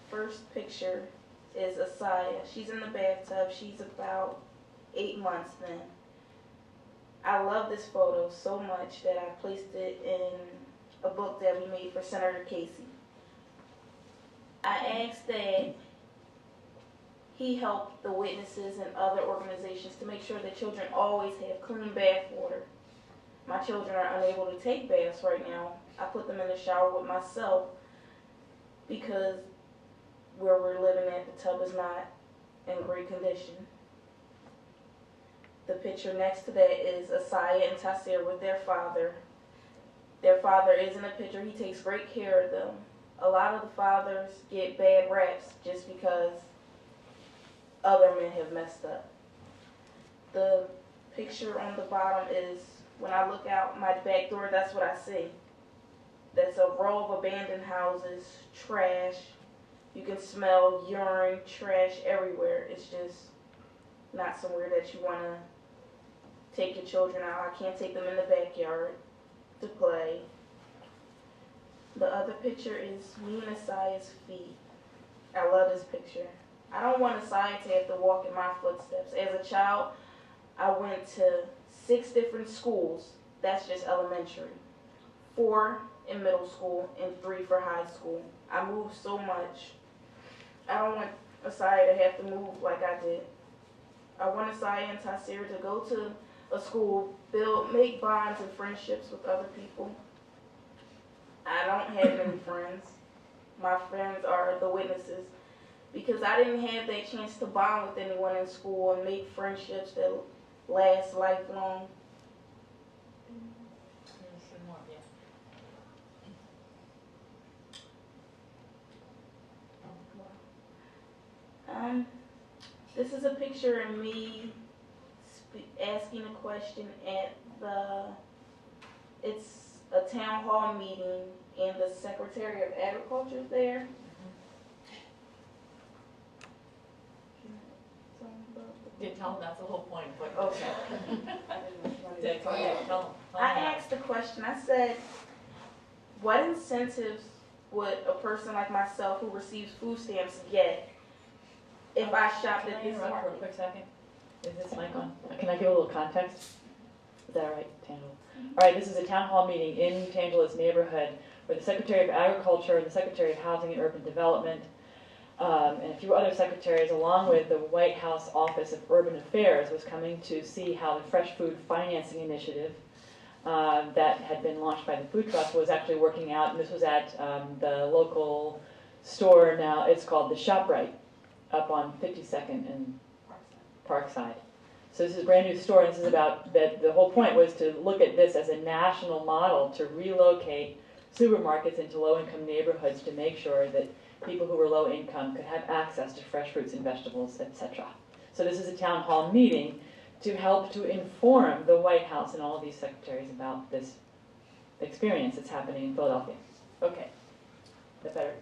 first picture is Asaya. She's in the bathtub. She's about 8 months then. I love this photo so much that I placed it in a book that we made for Senator Casey. I asked that he help the witnesses and other organizations to make sure that children always have clean bath water. My children are unable to take baths right now. I put them in the shower with myself because where we're living at, the tub is not in great condition. The picture next to that is Asaya and Tasir with their father. Their father is in the picture. He takes great care of them. A lot of the fathers get bad raps just because other men have messed up. The picture on the bottom is when I look out my back door, that's what I see. That's a row of abandoned houses, trash. You can smell urine, trash everywhere. It's just not somewhere that you want to take your children out. I can't take them in the backyard to play. The other picture is me and Asaya's feet. I love this picture. I don't want Asaya to have to walk in my footsteps. As a child, I went to 6 different schools That's just elementary. 4 in middle school and 3 for high school. I moved so much. I don't want Asaya to have to move like I did. I want Asaya and Tasir to go to a school, make bonds and friendships with other people. I don't have many friends. My friends are the witnesses, because I didn't have that chance to bond with anyone in school and make friendships that last lifelong. This is a picture of me asking a question at it's a town hall meeting, and the Secretary of Agriculture is there. Yeah, tell them that's the whole point. Okay. Tell them. I asked the question, I said, what incentives would a person like myself who receives food stamps get if I shopped at this For a market? quick second? Is this mic on? Can I give a little context? Is that all right, Tangela? All right, this is a town hall meeting in Tangela's neighborhood where the Secretary of Agriculture and the Secretary of Housing and Urban Development and a few other secretaries, along with the White House Office of Urban Affairs, was coming to see how the Fresh Food Financing Initiative that had been launched by the Food Trust was actually working out. And this was at the local store now. It's called the ShopRite up on 52nd and Parkside. So this is a brand new store, and this is about that. The whole point was to look at this as a national model to relocate supermarkets into low-income neighborhoods to make sure that people who were low income could have access to fresh fruits and vegetables, etc. So this is a town hall meeting to help to inform the White House and all of these secretaries about this experience that's happening in Philadelphia. Okay. Is that better?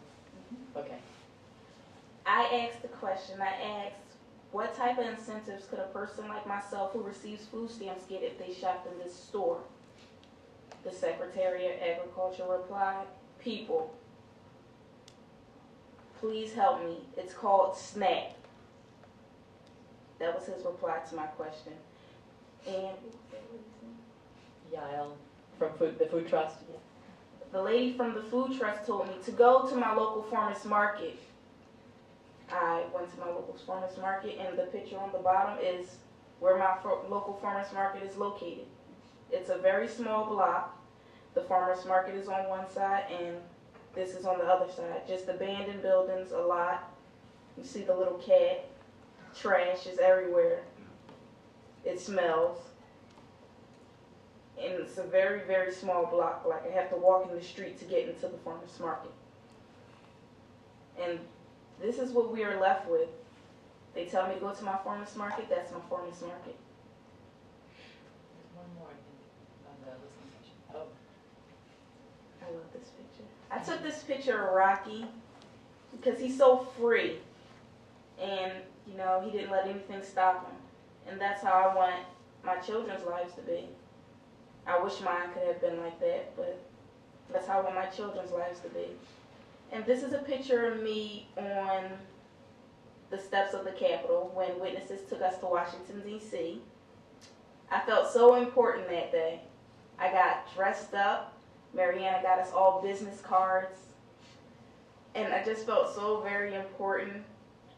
Okay. I asked the question, I asked, what type of incentives could a person like myself who receives food stamps get if they shopped in this store? The Secretary of Agriculture replied, people. Please help me. It's called SNAP. That was his reply to my question. And Yael from the Food Trust. The lady from the Food Trust told me to go to my local farmer's market. I went to my local farmer's market, and the picture on the bottom is where my local farmer's market is located. It's a very small block. The farmer's market is on one side, and this is on the other side. Just abandoned buildings, a lot. You see the little cat. Trash is everywhere. It smells. And it's a very, very small block. Like, I have to walk in the street to get into the farmer's market. And this is what we are left with. They tell me to go to my farmer's market. That's my farmer's market. There's one more on the listening session. Oh. I love this picture. I took this picture of Rocky because he's so free. And, you know, he didn't let anything stop him. And that's how I want my children's lives to be. I wish mine could have been like that, but that's how I want my children's lives to be. And this is a picture of me on the steps of the Capitol when witnesses took us to Washington, D.C. I felt so important that day. I got dressed up. Mariana got us all business cards. And I just felt so very important.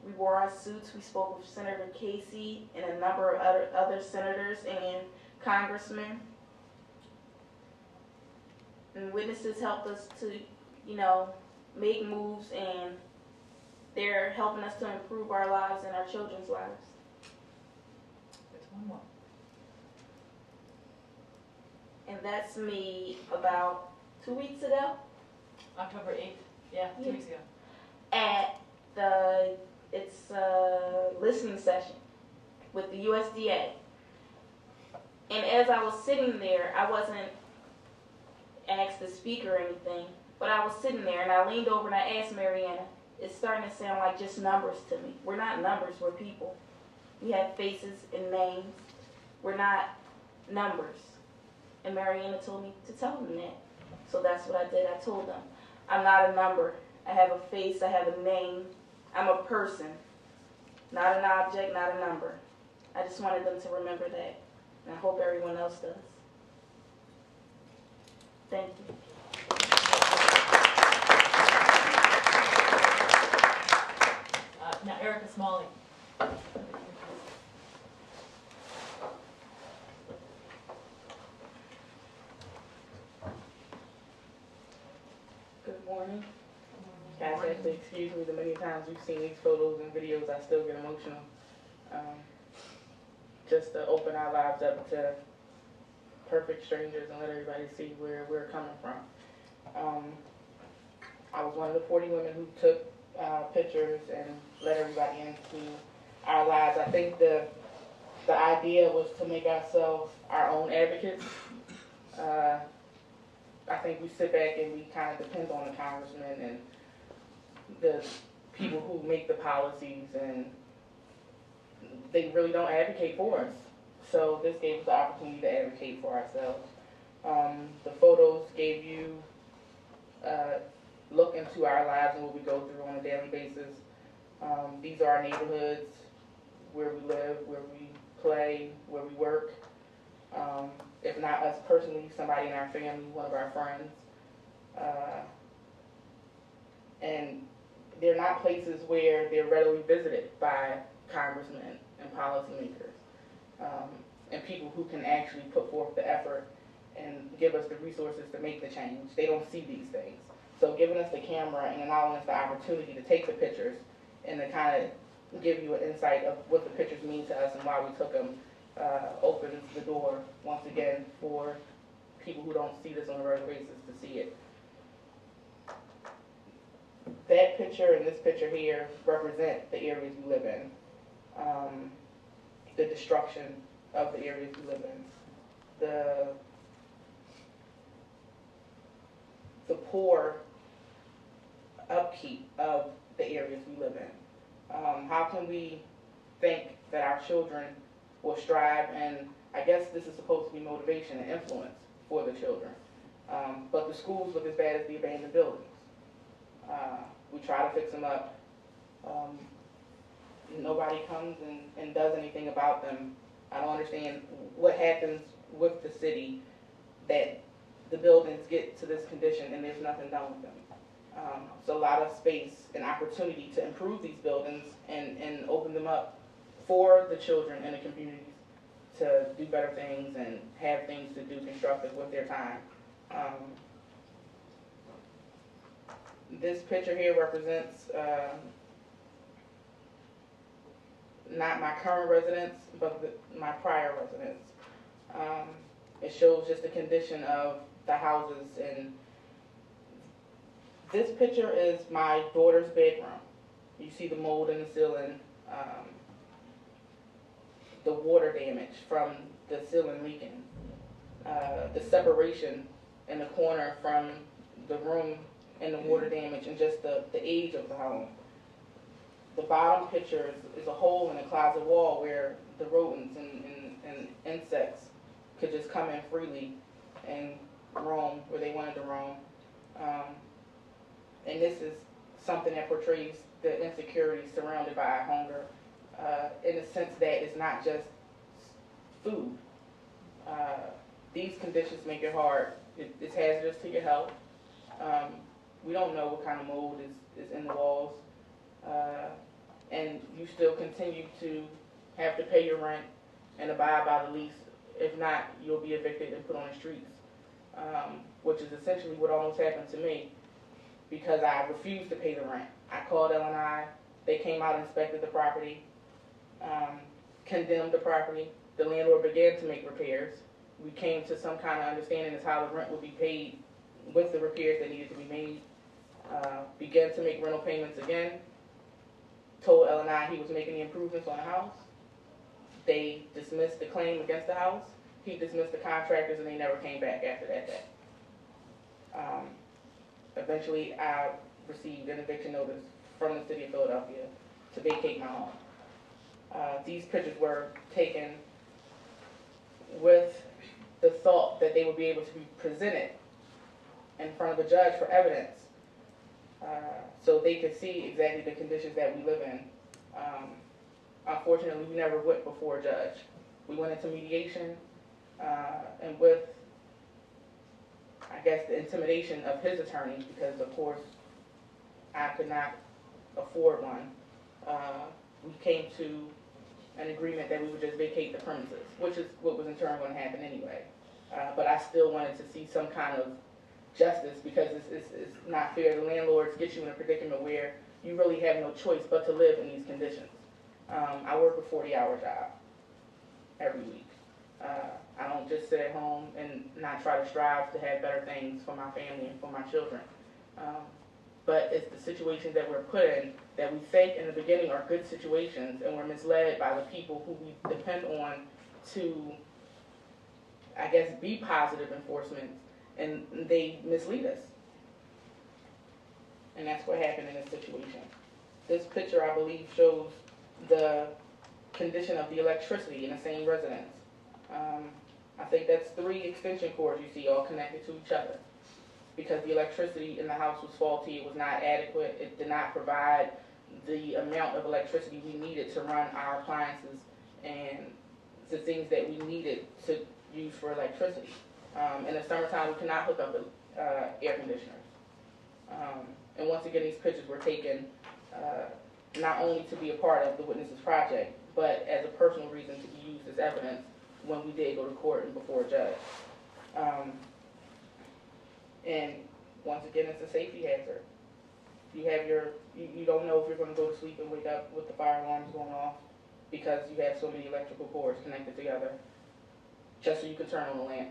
We wore our suits. We spoke with Senator Casey and a number of other senators and congressmen. And witnesses helped us to, you know, make moves, and they're helping us to improve our lives and our children's lives. There's one more. And that's me about 2 weeks ago. October 8th. Yeah, 2 weeks ago. At it's a listening session with the USDA. And as I was sitting there, I wasn't asked to speak or anything, but I was sitting there and I leaned over and I asked Mariana, it's starting to sound like just numbers to me. We're not numbers, we're people. We have faces and names. We're not numbers. And Mariana told me to tell them that. So that's what I did. I told them, I'm not a number. I have a face, I have a name. I'm a person, not an object, not a number. I just wanted them to remember that, and I hope everyone else does. Thank you. Now Erica Smalley. Good morning. Guys have to excuse me the many times we've seen these photos and videos, I still get emotional. Just to open our lives up to perfect strangers and let everybody see where we're coming from. I was one of the 40 women who took pictures and let everybody into our lives. I think the idea was to make ourselves our own advocates. I think we sit back and we kind of depend on the congressmen and the people who make the policies, and they really don't advocate for us. So this gave us the opportunity to advocate for ourselves. The photos gave you a look into our lives and what we go through on a daily basis. These are our neighborhoods, where we live, where we play, where we work. If not us personally, somebody in our family, one of our friends. And they're not places where they're readily visited by congressmen and policymakers, and people who can actually put forth the effort and give us the resources to make the change. They don't see these things. So giving us the camera and allowing us the opportunity to take the pictures and to kind of give you an insight of what the pictures mean to us and why we took them opens the door, once again, for people who don't see this on a regular basis to see it. That picture and this picture here represent the areas we live in. The destruction of the areas we live in. The poor upkeep of the areas we live in. How can we think that our children will strive, and I guess this is supposed to be motivation and influence for the children, but the schools look as bad as the abandoned buildings. We try to fix them up. Nobody comes and does anything about them. I don't understand what happens with the city that the buildings get to this condition and there's nothing done with them. So a lot of space and opportunity to improve these buildings and open them up for the children in the communities to do better things and have things to do constructive with their time. This picture here represents not my current residence, but my prior residence. It shows just the condition of the houses, and this picture is my daughter's bedroom. You see the mold in the ceiling, the water damage from the ceiling leaking, the separation in the corner from the room and the water damage, and just the age of the home. The bottom picture is a hole in the closet wall where the rodents and insects could just come in freely and roam where they wanted to roam. And this is something that portrays the insecurity surrounded by hunger, in the sense that it's not just food. These conditions make it hard. It's hazardous to your health. We don't know what kind of mold is in the walls. And you still continue to have to pay your rent and abide by the lease. If not, you'll be evicted and put on the streets, which is essentially what almost happened to me because I refused to pay the rent. I called L&I. They came out and inspected the property, condemned the property. The landlord began to make repairs. We came to some kind of understanding as how the rent would be paid with the repairs that needed to be made. Began to make rental payments again. Told L&I he was making the improvements on the house. They dismissed the claim against the house. He dismissed the contractors, and they never came back after that. Eventually, I received an eviction notice from the city of Philadelphia to vacate my home. These pictures were taken with the thought that they would be able to be presented in front of a judge for evidence, so they could see exactly the conditions that we live in. Unfortunately, we never went before a judge. We went into mediation, and with, I I guess, the intimidation of his attorney, because of course I could not afford one. We came to an agreement that we would just vacate the premises, which is what was in turn going to happen anyway. But I still wanted to see some kind of justice, because it's not fair. The landlords get you in a predicament where you really have no choice but to live in these conditions. I work a 40-hour job every week. I don't just sit at home and not try to strive to have better things for my family and for my children. But it's the situations that we're put in that we think in the beginning are good situations, and we're misled by the people who we depend on to, I guess, be positive enforcement, and they mislead us. And that's what happened in this situation. This picture, I believe, shows the condition of the electricity in the same residence. I think that's 3 extension cords you see all connected to each other, because the electricity in the house was faulty. It was not adequate. It did not provide the amount of electricity we needed to run our appliances and the things that we needed to use for electricity. In the summertime, we could not hook up air conditioners. And once again, these pictures were taken not only to be a part of the witnesses project, but as a personal reason to be used as evidence when we did go to court and before a judge. And once again, it's a safety hazard. You have you don't know if you're going to go to sleep and wake up with the fire alarms going off because you have so many electrical cords connected together, just so you can turn on the lamp.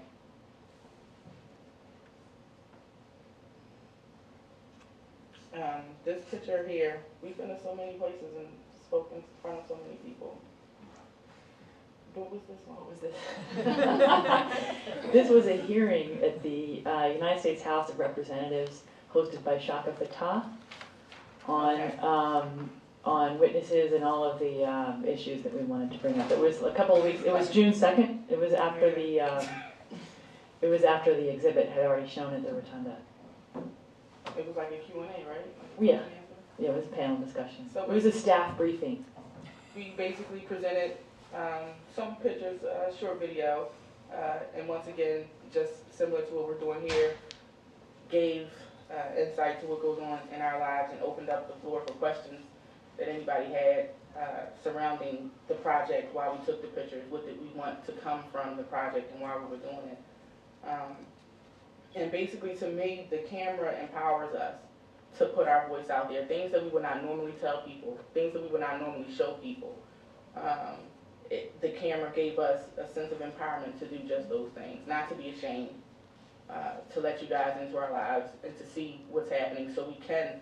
This picture here, we've been to so many places and spoken in front of so many people. What was this one? What was this? This was a hearing at the United States House of Representatives, hosted by Shaka Fatah, on witnesses and all of the issues that we wanted to bring up. It was a couple of weeks. It was June 2nd. It was after the exhibit had already shown at the rotunda. It was like a Q&A, right? Yeah. Yeah, it was a panel discussion. So it was a staff briefing. We basically presented some pictures, a short video, and once again, just similar to what we're doing here, gave insight to what goes on in our lives and opened up the floor for questions that anybody had surrounding the project while we took the pictures. What did we want to come from the project and why we were doing it? And basically, to me, the camera empowers us to put our voice out there, things that we would not normally tell people, things that we would not normally show people. The camera gave us a sense of empowerment to do just those things, not to be ashamed, to let you guys into our lives and to see what's happening so we can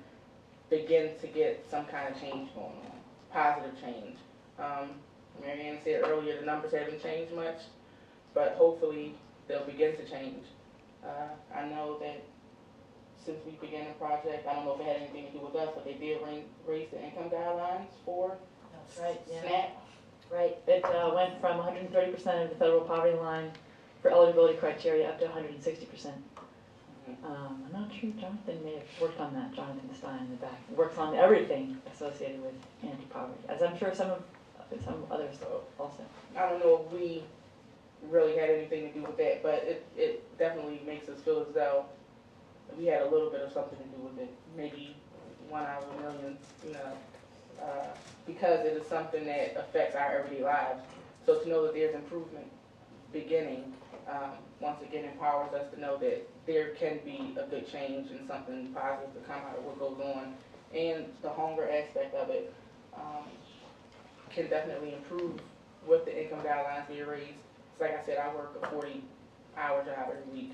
begin to get some kind of change going on, positive change. Mariana said earlier the numbers haven't changed much, but hopefully they'll begin to change. I know that since we began the project, I don't know if it had anything to do with us, but they did raise the income guidelines for SNAP. Right. It went from 130% of the federal poverty line for eligibility criteria up to 160%. I'm not sure Jonathan may have worked on that. Jonathan Stein in the back works on everything associated with anti-poverty, as I'm sure some others also. I don't know if we really had anything to do with that, but it definitely makes us feel as though we had a little bit of something to do with it. Maybe 1 out of a million, because it is something that affects our everyday lives. So to know that there's improvement beginning, once again empowers us to know that there can be a good change and something positive to come out of what goes on. And the hunger aspect of it can definitely improve with the income guidelines being raised. So like I said, I work a 40-hour job every week.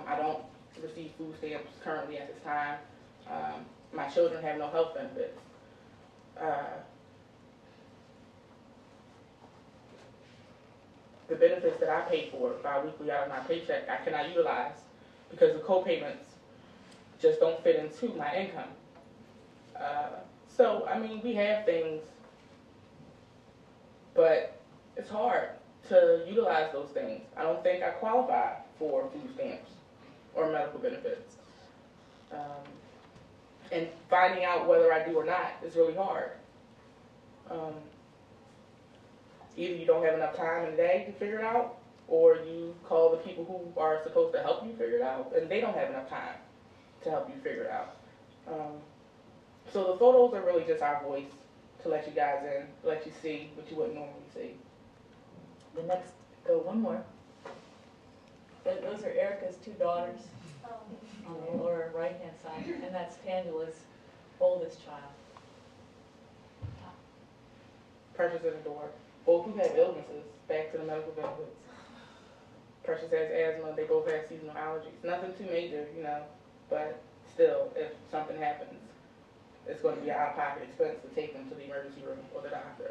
I don't receive food stamps currently at this time. My children have no health benefits. The benefits that I pay for bi-weekly out of my paycheck, I cannot utilize because the co-payments just don't fit into my income. So, I mean, we have things, but it's hard to utilize those things. I don't think I qualify for food stamps or medical benefits. And finding out whether I do or not is really hard. Either you don't have enough time in the day to figure it out, or you call the people who are supposed to help you figure it out, and they don't have enough time to help you figure it out. So the photos are really just our voice to let you guys in, to let you see what you wouldn't normally see. The next, go one more. Those are Erica's two daughters on the lower right-hand side, and that's Tangela's oldest child. Precious in the door. Both who have illnesses, back to the medical benefits. Precious has asthma, they both have seasonal allergies. Nothing too major, you know, but still, if something happens, it's going to be an out-of-pocket expense to take them to the emergency room or the doctor.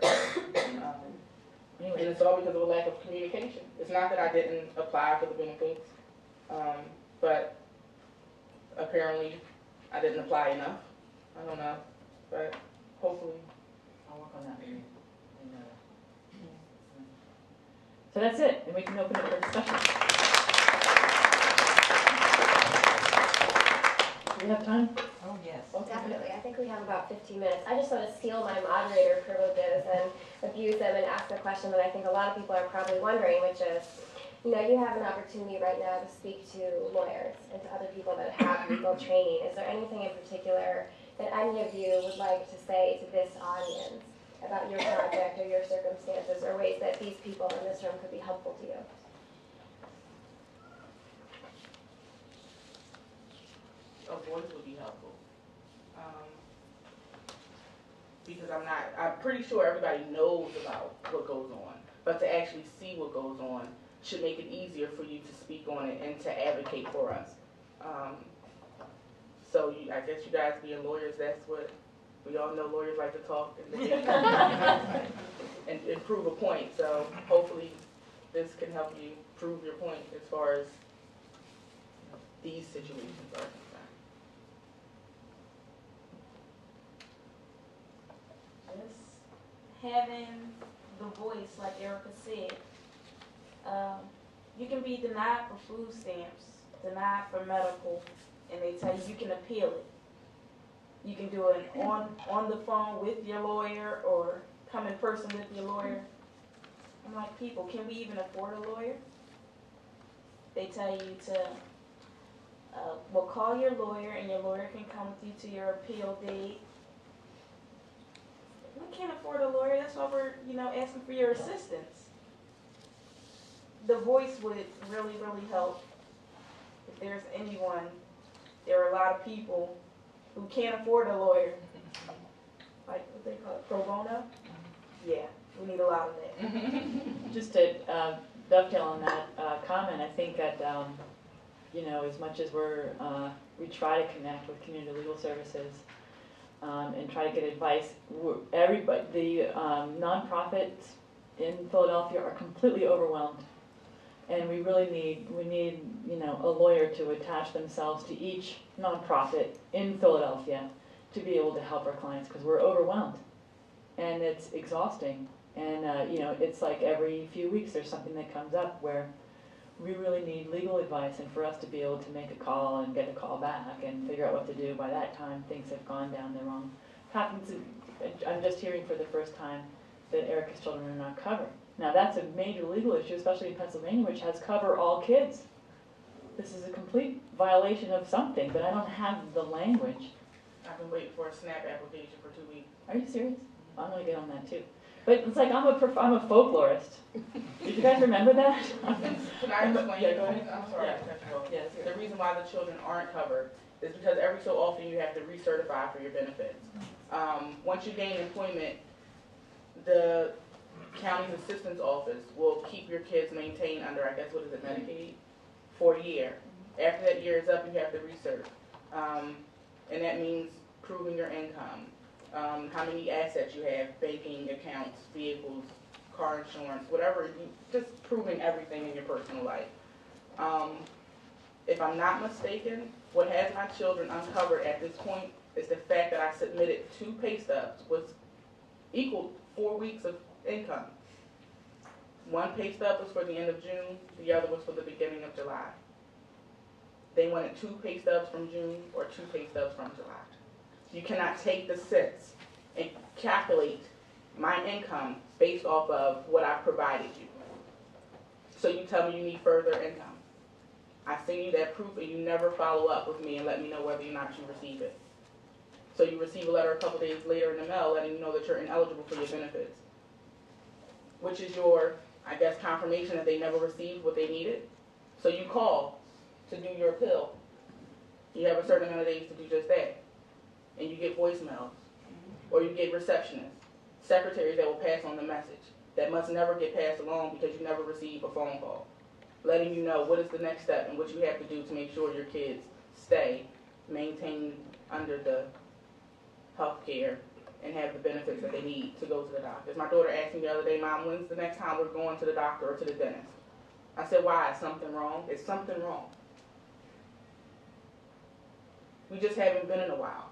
And it's all because of a lack of communication. It's not that I didn't apply for the benefits, but apparently I didn't apply enough. I don't know, but hopefully I'll work on that maybe. So that's it, and we can open it for discussion. Do we have time? Oh, yes. Okay. Definitely. I think we have about 15 minutes. I just want to steal my moderator privileges and abuse them and ask the question that I think a lot of people are probably wondering, which is, you know, you have an opportunity right now to speak to lawyers and to other people that have legal training. Is there anything in particular that any of you would like to say to this audience about your project or your circumstances, or ways that these people in this room could be helpful to you? a voice would be helpful. Because I'm pretty sure everybody knows about what goes on, but to actually see what goes on should make it easier for you to speak on it and to advocate for us. So I guess you guys being lawyers, that's what, we all know lawyers like to talk and prove a point. So hopefully this can help you prove your point as far as these situations are concerned. Having the voice, like Erica said. You can be denied for food stamps, denied for medical, and they tell you can appeal it. You can do it on the phone with your lawyer or come in person with your lawyer. I'm like, people, can we even afford a lawyer? They tell you to, well, call your lawyer and your lawyer can come with you to your appeal date. We can't afford a lawyer, that's why we're, asking for your assistance. The voice would really, really help. If there's anyone, there are a lot of people who can't afford a lawyer. Like, what they call it, pro bono? Yeah, we need a lot of that. Just to dovetail on that comment, I think that, as much as we try to connect with community legal services, and try to get advice. Everybody, the nonprofits in Philadelphia are completely overwhelmed, and we really need a lawyer to attach themselves to each nonprofit in Philadelphia to be able to help our clients, because we're overwhelmed, and it's exhausting. And it's like every few weeks there's something that comes up where we really need legal advice, and for us to be able to make a call and get a call back and figure out what to do, by that time things have gone down the wrong path. I'm just hearing for the first time that Erica's children are not covered. Now that's a major legal issue, especially in Pennsylvania, which has cover all kids. This is a complete violation of something, but I don't have the language. I've been waiting for a SNAP application for 2 weeks. Are you serious? I'm gonna get on that too. But it's like I'm a folklorist. Did you guys remember that? Can I explain? Yeah, go ahead. I'm sorry. Yeah. The reason why the children aren't covered is because every so often you have to recertify for your benefits. Once you gain employment, the county's assistance office will keep your kids maintained under, I guess, what is it, Medicaid, for a year. After that year is up, you have to recert. And that means proving your income. How many assets you have, banking accounts, vehicles, car insurance, whatever, just proving everything in your personal life. If I'm not mistaken, what has my children uncovered at this point is the fact that I submitted 2 pay stubs, which equaled 4 weeks of income. One pay stub was for the end of June, the other was for the beginning of July. They wanted 2 pay stubs from June or 2 pay stubs from July. You cannot take the cents and calculate my income based off of what I've provided you. So you tell me you need further income. I send you that proof and you never follow up with me and let me know whether or not you receive it. So you receive a letter a couple days later in the mail letting you know that you're ineligible for your benefits, which is your, I guess, confirmation that they never received what they needed. So you call to do your appeal. You have a certain amount of days to do just that. And you get voicemails, or you get receptionists, secretaries that will pass on the message that must never get passed along because you never receive a phone call, letting you know what is the next step and what you have to do to make sure your kids stay maintained under the health care and have the benefits that they need to go to the doctors. My daughter asked me the other day, Mom, when's the next time we're going to the doctor or to the dentist? I said, why? Is something wrong? Is something wrong? We just haven't been in a while.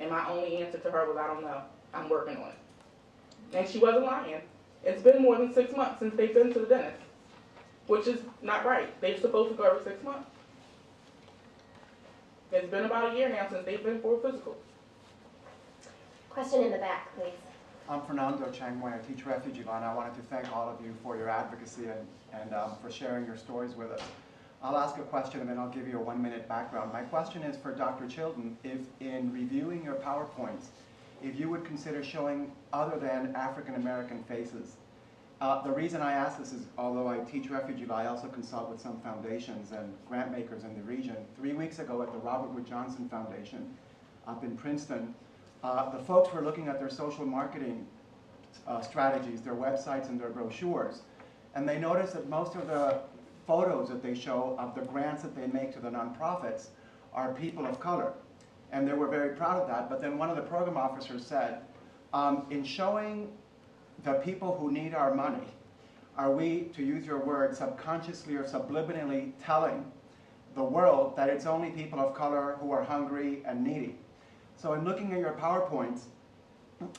And my only answer to her was, I don't know. I'm working on it. And she wasn't lying. It's been more than 6 months since they've been to the dentist, which is not right. They're supposed to go every 6 months. It's been about a year now since they've been for a physical. Question in the back, please. I'm Fernando Changwei. I teach refugee law, and I wanted to thank all of you for your advocacy and for sharing your stories with us. I'll ask a question and then I'll give you a 1-minute background. My question is for Dr. Chilton. If in reviewing your PowerPoints, if you would consider showing other than African American faces. The reason I ask this is, although I teach refugee law, I also consult with some foundations and grant makers in the region. 3 weeks ago at the Robert Wood Johnson Foundation up in Princeton, the folks were looking at their social marketing strategies, their websites and their brochures, and they noticed that most of the photos that they show of the grants that they make to the nonprofits are people of color. And they were very proud of that, but then one of the program officers said, in showing the people who need our money, are we, to use your word, subconsciously or subliminally telling the world that it's only people of color who are hungry and needy? So in looking at your PowerPoints,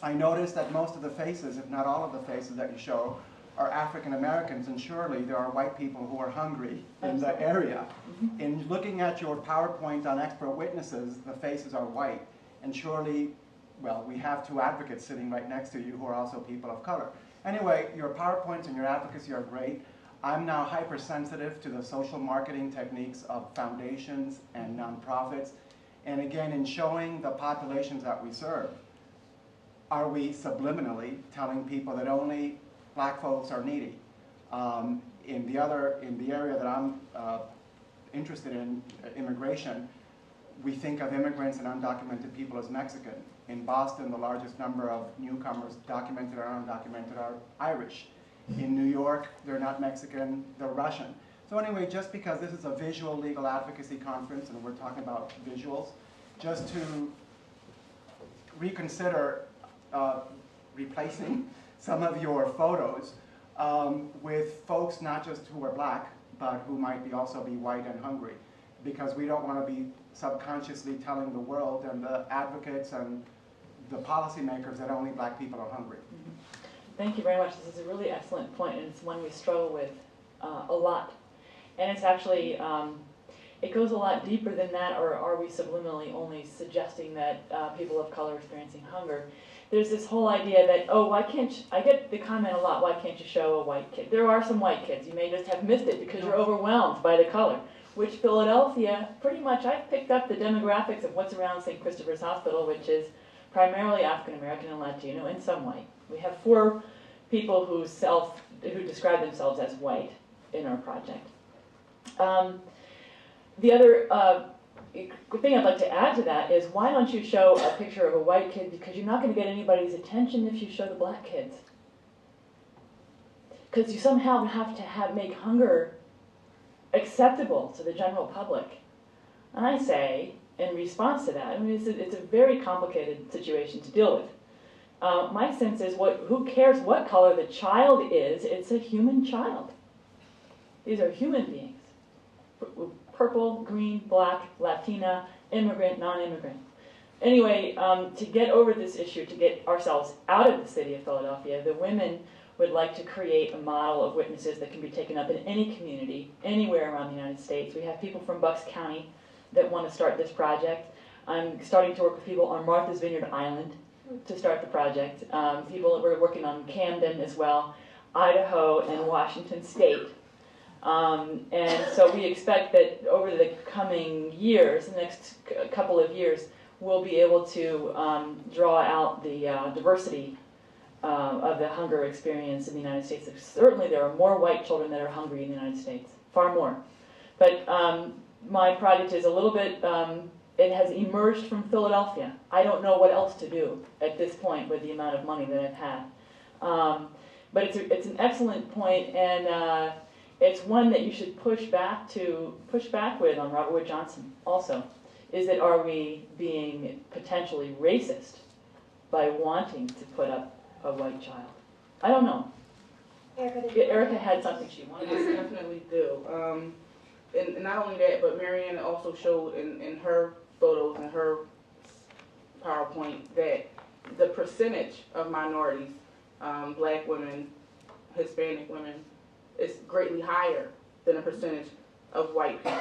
I noticed that most of the faces, if not all of the faces that you show, are African Americans, and surely there are white people who are hungry in the area. In looking at your PowerPoint on expert witnesses, the faces are white, and surely, well, we have 2 advocates sitting right next to you who are also people of color. Anyway, your PowerPoints and your advocacy are great. I'm now hypersensitive to the social marketing techniques of foundations and nonprofits, and again, in showing the populations that we serve, are we subliminally telling people that only Black folks are needy? In the area that I'm interested in, immigration, we think of immigrants and undocumented people as Mexican. In Boston, the largest number of newcomers, documented or undocumented, are Irish. In New York, they're not Mexican, they're Russian. So anyway, just because this is a visual legal advocacy conference and we're talking about visuals, just to reconsider replacing some of your photos with folks not just who are Black, but who might also be white and hungry, because we don't want to be subconsciously telling the world and the advocates and the policymakers that only Black people are hungry. Thank you very much. This is a really excellent point, and it's one we struggle with a lot. And it's actually, it goes a lot deeper than that, or are we subliminally only suggesting that people of color are experiencing hunger? There's this whole idea that, oh, why can't you, I get the comment a lot, why can't you show a white kid? There are some white kids. You may just have missed it because you're overwhelmed by the color. Which Philadelphia, pretty much, I've picked up the demographics of what's around St. Christopher's Hospital, which is primarily African American and Latino, and some white. We have 4 people who describe themselves as white in our project. The other thing I'd like to add to that is, why don't you show a picture of a white kid? Because you're not going to get anybody's attention if you show the Black kids. Because you somehow have to make hunger acceptable to the general public. And I say, in response to that, I mean, it's a very complicated situation to deal with. My sense is, who cares what color the child is? It's a human child. These are human beings. Purple, green, Black, Latina, immigrant, non-immigrant. Anyway, to get over this issue, to get ourselves out of the city of Philadelphia, the women would like to create a model of witnesses that can be taken up in any community, anywhere around the United States. We have people from Bucks County that want to start this project. I'm starting to work with people on Martha's Vineyard Island to start the project. People that we're working on Camden as well. Idaho, and Washington State. And so we expect that over the coming years, the next couple of years, we'll be able to draw out the diversity of the hunger experience in the United States. Certainly there are more white children that are hungry in the United States, far more. But my project is a little bit, it has emerged from Philadelphia. I don't know what else to do at this point with the amount of money that I've had. But it's an excellent point, and it's one that you should push back with on Robert Wood Johnson also, is that are we being potentially racist by wanting to put up a white child? I don't know. Erica had something she wanted to Yes, say. definitely do. And not only that, but Mariana also showed in her photos and her PowerPoint that the percentage of minorities, black women, Hispanic women, is greatly higher than the percentage of white people.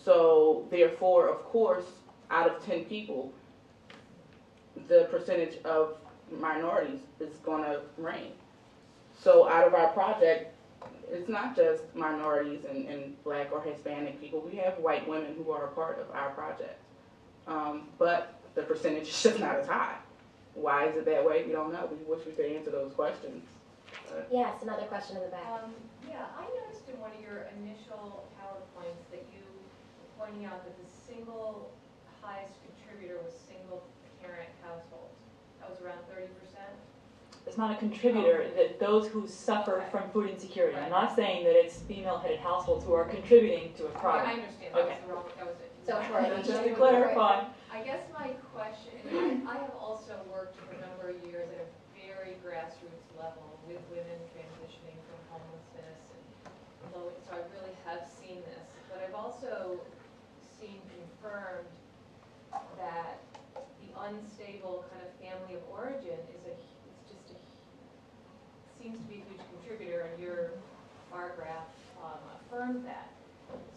So therefore, of course, out of 10 people, the percentage of minorities is going to reign. So out of our project, it's not just minorities and black or Hispanic people. We have white women who are a part of our project. But the percentage is just not as high. Why is it that way? We don't know. We wish we could answer those questions. Yes, another question in the back. Yeah, I noticed in one of your initial PowerPoints that you were pointing out that the single highest contributor was single parent households. That was around 30%. It's not a contributor, that those who suffer from food insecurity. I'm not saying that it's female-headed households who are contributing to a problem. I understand. That was the wrong. That was it. So just to clarify. I guess my question, and I have also worked for a number of years at a very grassroots level with women transitioning from homelessness, and so I really have seen this. But I've also seen confirmed that the unstable kind of family of origin seems to be a huge contributor, and your bar graph affirmed that.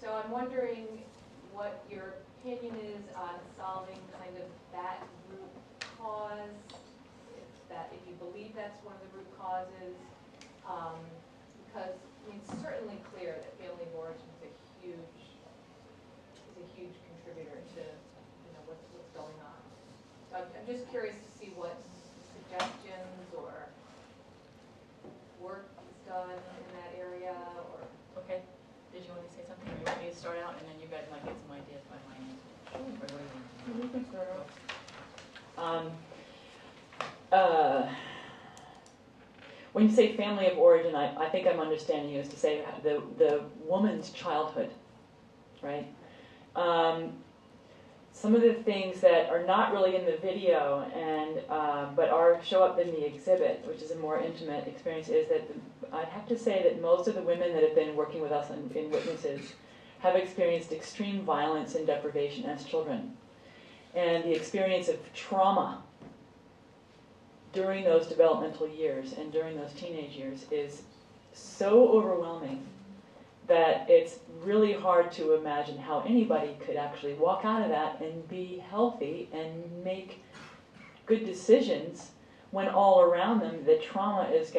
So I'm wondering what your opinion is on solving kind of that root cause, if you believe that's one of the root causes, because I mean, it's certainly clear that family of origin is a huge contributor to what's going on. So I'm just curious to see what suggestions or work is done in that area, or... Okay. Did you want to say something, or you want me to start out, and then you guys might get some ideas by my end? Or what do you can start out. When you say family of origin, I think I'm understanding you as to say the woman's childhood, right? Some of the things that are not really in the video and but show up in the exhibit, which is a more intimate experience, is that I'd have to say that most of the women that have been working with us in Witnesses have experienced extreme violence and deprivation as children. And the experience of trauma during those developmental years and during those teenage years is so overwhelming that it's really hard to imagine how anybody could actually walk out of that and be healthy and make good decisions when all around them the trauma is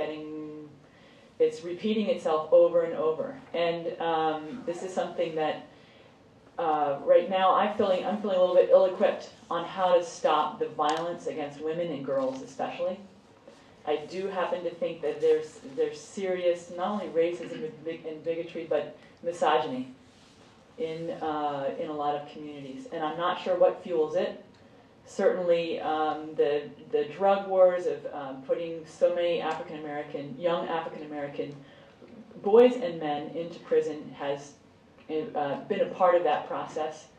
it's repeating itself over and over. And this is something that right now I'm feeling a little bit ill-equipped on how to stop the violence against women and girls especially. I do happen to think that there's serious, not only racism and bigotry, but misogyny in a lot of communities, and I'm not sure what fuels it. Certainly, the drug wars of putting so many young African American boys and men into prison has been a part of that process.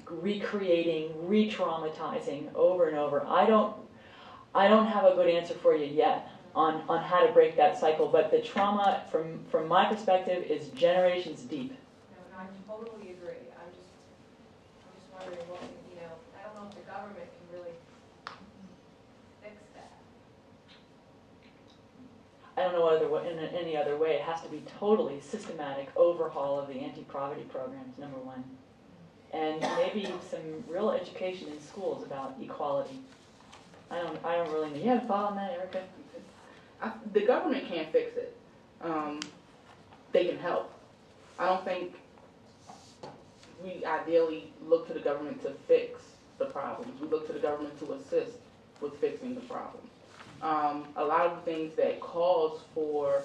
Recreating, re-traumatizing over and over. I don't have a good answer for you yet on how to break that cycle, but the trauma, from my perspective, is generations deep. No, I totally agree. I'm just wondering what, I don't know if the government can really fix that. I don't know in any other way. It has to be totally systematic overhaul of the anti-poverty programs, number one. And maybe some real education in schools about equality. I don't really know. You have a thought on that, Erica? the government can't fix it. They can help. I don't think we ideally look to the government to fix the problems. We look to the government to assist with fixing the problems. A lot of the things that cause for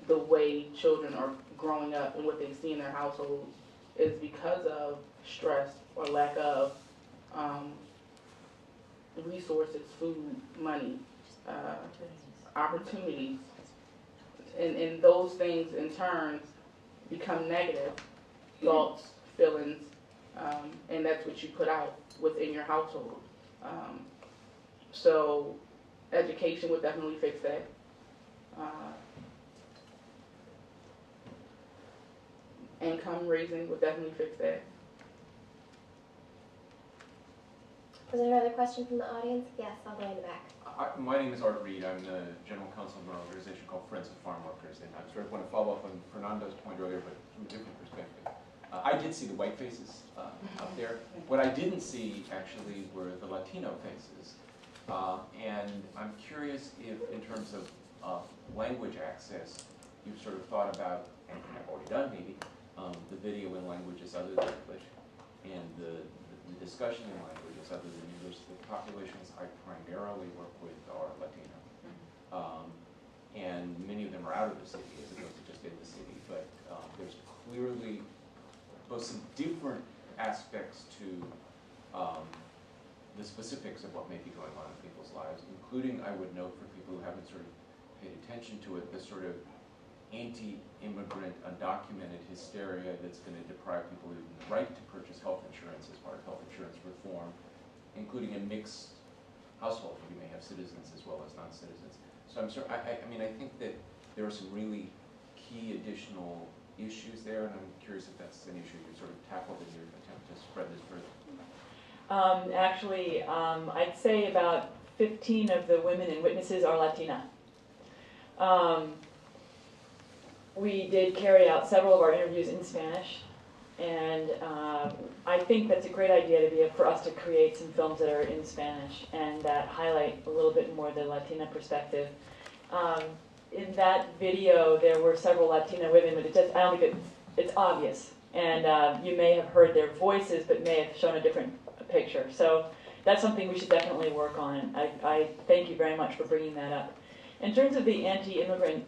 the way children are growing up and what they see in their households is because of stress or lack of resources, food, money, opportunities. And those things in turn become negative thoughts, feelings, and that's what you put out within your household. So education would definitely fix that. Income raising would definitely fix that. Was there another question from the audience? Yes, I'll go in the back. My name is Art Reed. I'm the general counsel of an organization called Friends of Farm Workers, and I sort of want to follow up on Fernando's point earlier, but from a different perspective. I did see the white faces up there. What I didn't see, actually, were the Latino faces. And I'm curious if, in terms of language access, you've sort of thought about, and have already done maybe, the video in languages other than English, and the discussion in languages other than English. The populations I primarily work with are Latino. And many of them are out of the city as opposed to just in the city. But there's clearly both some different aspects to the specifics of what may be going on in people's lives, including, I would note, for people who haven't sort of paid attention to it, the sort of anti-immigrant, undocumented hysteria that's going to deprive people of the right to purchase health insurance as part of health insurance reform, including a mixed household. You may have citizens as well as non-citizens. So I'm sorry, I mean, I think that there are some really key additional issues there, and I'm curious if that's an issue you sort of tackled in your attempt to spread this further. Actually, I'd say about 15 of the women and witnesses are Latina. We did carry out several of our interviews in Spanish, and I think that's a great idea for us to create some films that are in Spanish and that highlight a little bit more the Latina perspective. In that video, there were several Latina women, but I don't think it's obvious, and you may have heard their voices, but may have shown a different picture. So that's something we should definitely work on. I thank you very much for bringing that up. In terms of the anti-immigrant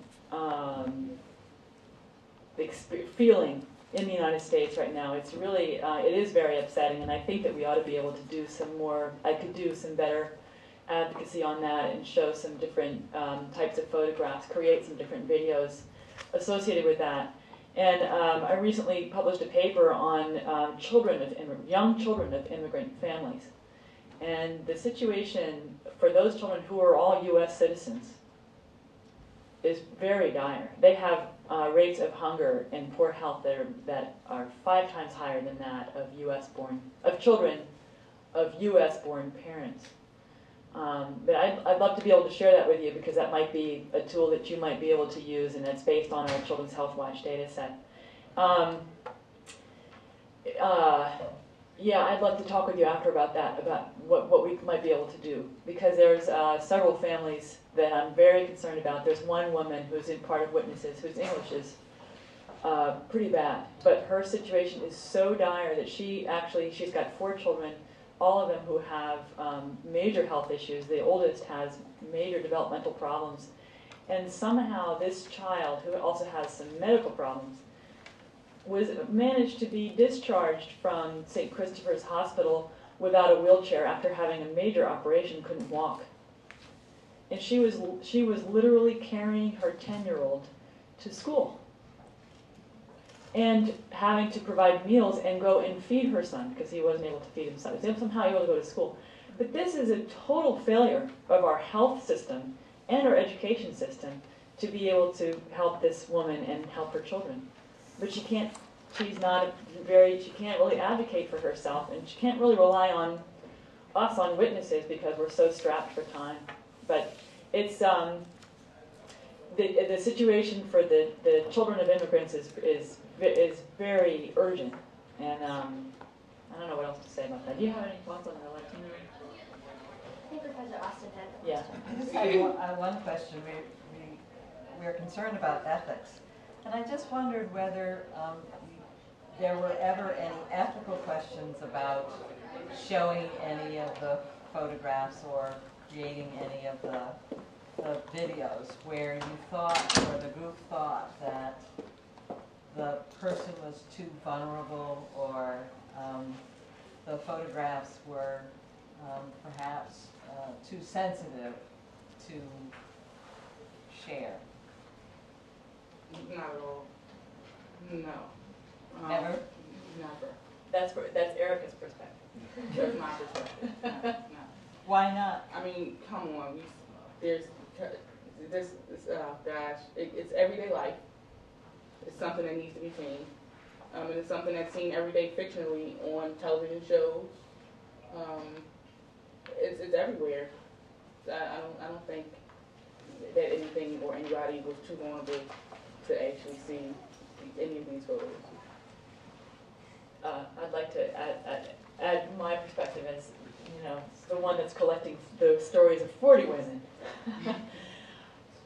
feeling in the United States right now, it's really, it is very upsetting, and I think that we ought to be able to do some more, I could do some better advocacy on that and show some different types of photographs, create some different videos associated with that. And I recently published a paper on young children of immigrant families. And the situation for those children who are all U.S. citizens is very dire. They have rates of hunger and poor health that are 5 times higher than that of children of U.S.-born parents. But I'd love to be able to share that with you, because that might be a tool that you might be able to use, and that's based on our Children's Health Watch data set. Yeah, I'd love to talk with you after about that, about what we might be able to do, because there's several families that I'm very concerned about. There's one woman who's in part of Witnesses whose English is pretty bad, but her situation is so dire that she's got 4 children, all of them who have major health issues. The oldest has major developmental problems, and somehow this child, who also has some medical problems, managed to be discharged from St. Christopher's Hospital without a wheelchair after having a major operation, couldn't walk. And she was literally carrying her 10-year-old to school and having to provide meals and go and feed her son, because he wasn't able to feed himself. He was somehow able to go to school. But this is a total failure of our health system and our education system to be able to help this woman and help her children. But she can't really advocate for herself, and she can't really rely on us, on Witnesses, because we're so strapped for time. But it's the situation for the children of immigrants is very urgent, and I don't know what else to say about that. Do you have any thoughts on the Latino? I think Professor Austin had a Yeah, question. I just had one question. We we're concerned about ethics. And I just wondered whether there were ever any ethical questions about showing any of the photographs or creating any of the videos where you thought, or the group thought, that the person was too vulnerable, or the photographs were perhaps too sensitive to share. Not at all. No. Never? Never. That's Erica's perspective. That's my perspective. No. Why not? I mean, come on. There's this. Gosh, it's everyday life. It's something that needs to be seen, and it's something that's seen every day fictionally on television shows. It's everywhere. I don't think that anything or anybody was too vulnerable to actually see any of these photos. I'd like to add my perspective as, the one that's collecting the stories of 40 women.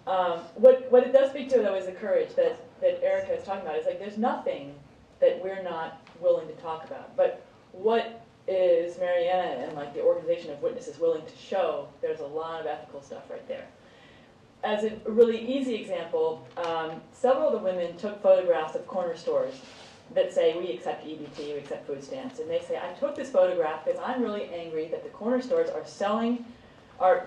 What it does speak to, though, is the courage that Erica is talking about. It's like there's nothing that we're not willing to talk about. But what is Mariana and like the organization of witnesses willing to show? There's a lot of ethical stuff right there. As a really easy example, several of the women took photographs of corner stores that say, we accept EBT, we accept food stamps. And they say, I took this photograph because I'm really angry that the corner stores are selling,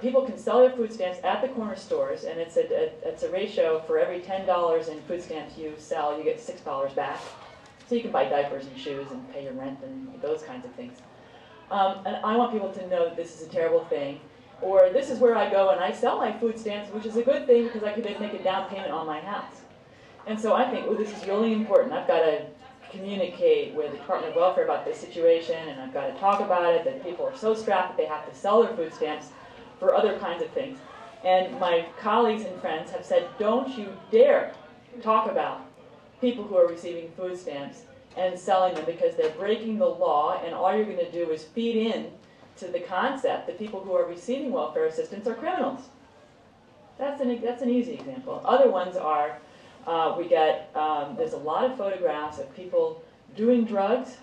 people can sell their food stamps at the corner stores, and it's a ratio for every $10 in food stamps you sell, you get $6 back. So you can buy diapers and shoes and pay your rent and those kinds of things. And I want people to know that this is a terrible thing. Or this is where I go and I sell my food stamps, which is a good thing because I could then make a down payment on my house. And so I think, oh, this is really important. I've got to communicate with the Department of Welfare about this situation, and I've got to talk about it, that people are so strapped that they have to sell their food stamps for other kinds of things. And my colleagues and friends have said, don't you dare talk about people who are receiving food stamps and selling them, because they're breaking the law, and all you're going to do is feed in to the concept that people who are receiving welfare assistance are criminals. That's an easy example. Other ones are, there's a lot of photographs of people doing drugs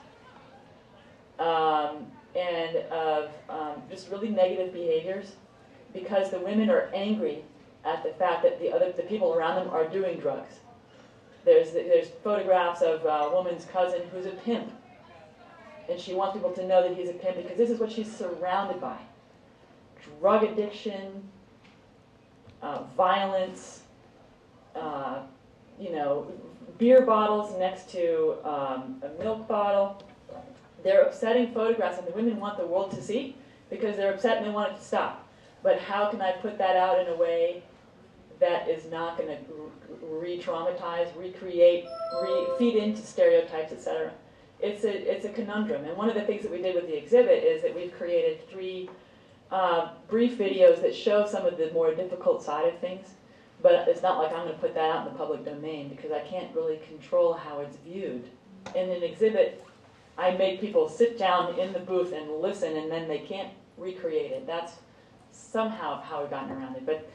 and of just really negative behaviors because the women are angry at the fact that the people around them are doing drugs. There's photographs of a woman's cousin who's a pimp, and she wants people to know that he's a pimp because this is what she's surrounded by: drug addiction, violence, beer bottles next to a milk bottle. They're upsetting photographs, and the women want the world to see because they're upset and they want it to stop. But how can I put that out in a way that is not going to re-traumatize, recreate, feed into stereotypes, etc.? It's a conundrum. And one of the things that we did with the exhibit is that we've created 3 brief videos that show some of the more difficult side of things. But it's not like I'm going to put that out in the public domain because I can't really control how it's viewed. In an exhibit, I make people sit down in the booth and listen, and then they can't recreate it. That's somehow how we've gotten around it. But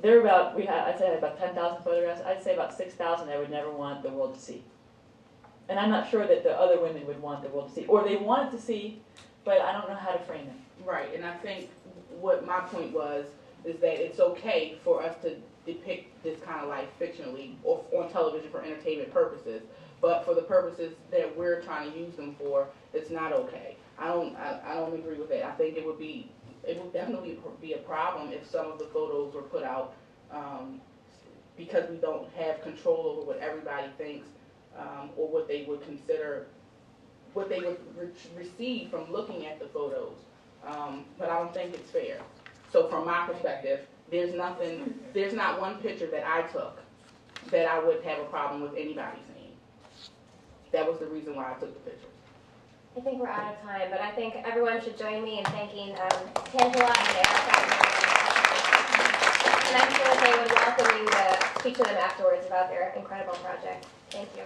there are I'd say about 10,000 photographs. I'd say about 6,000 I would never want the world to see. And I'm not sure that the other women would want the world to see. Or they want it to see, but I don't know how to frame it. Right, and I think what my point was is that it's okay for us to depict this kind of life fictionally or on television for entertainment purposes, but for the purposes that we're trying to use them for, it's not okay. I don't agree with that. I think it would definitely be a problem if some of the photos were put out because we don't have control over what everybody thinks or what they would consider, what they would receive from looking at the photos. But I don't think it's fair. So from my perspective, there's not one picture that I took that I would have a problem with anybody seeing. That was the reason why I took the pictures. I think we're out of time, but I think everyone should join me in thanking Tangela and Erica. And I'm sure they would welcome you to speak to them afterwards about their incredible project. Thank you.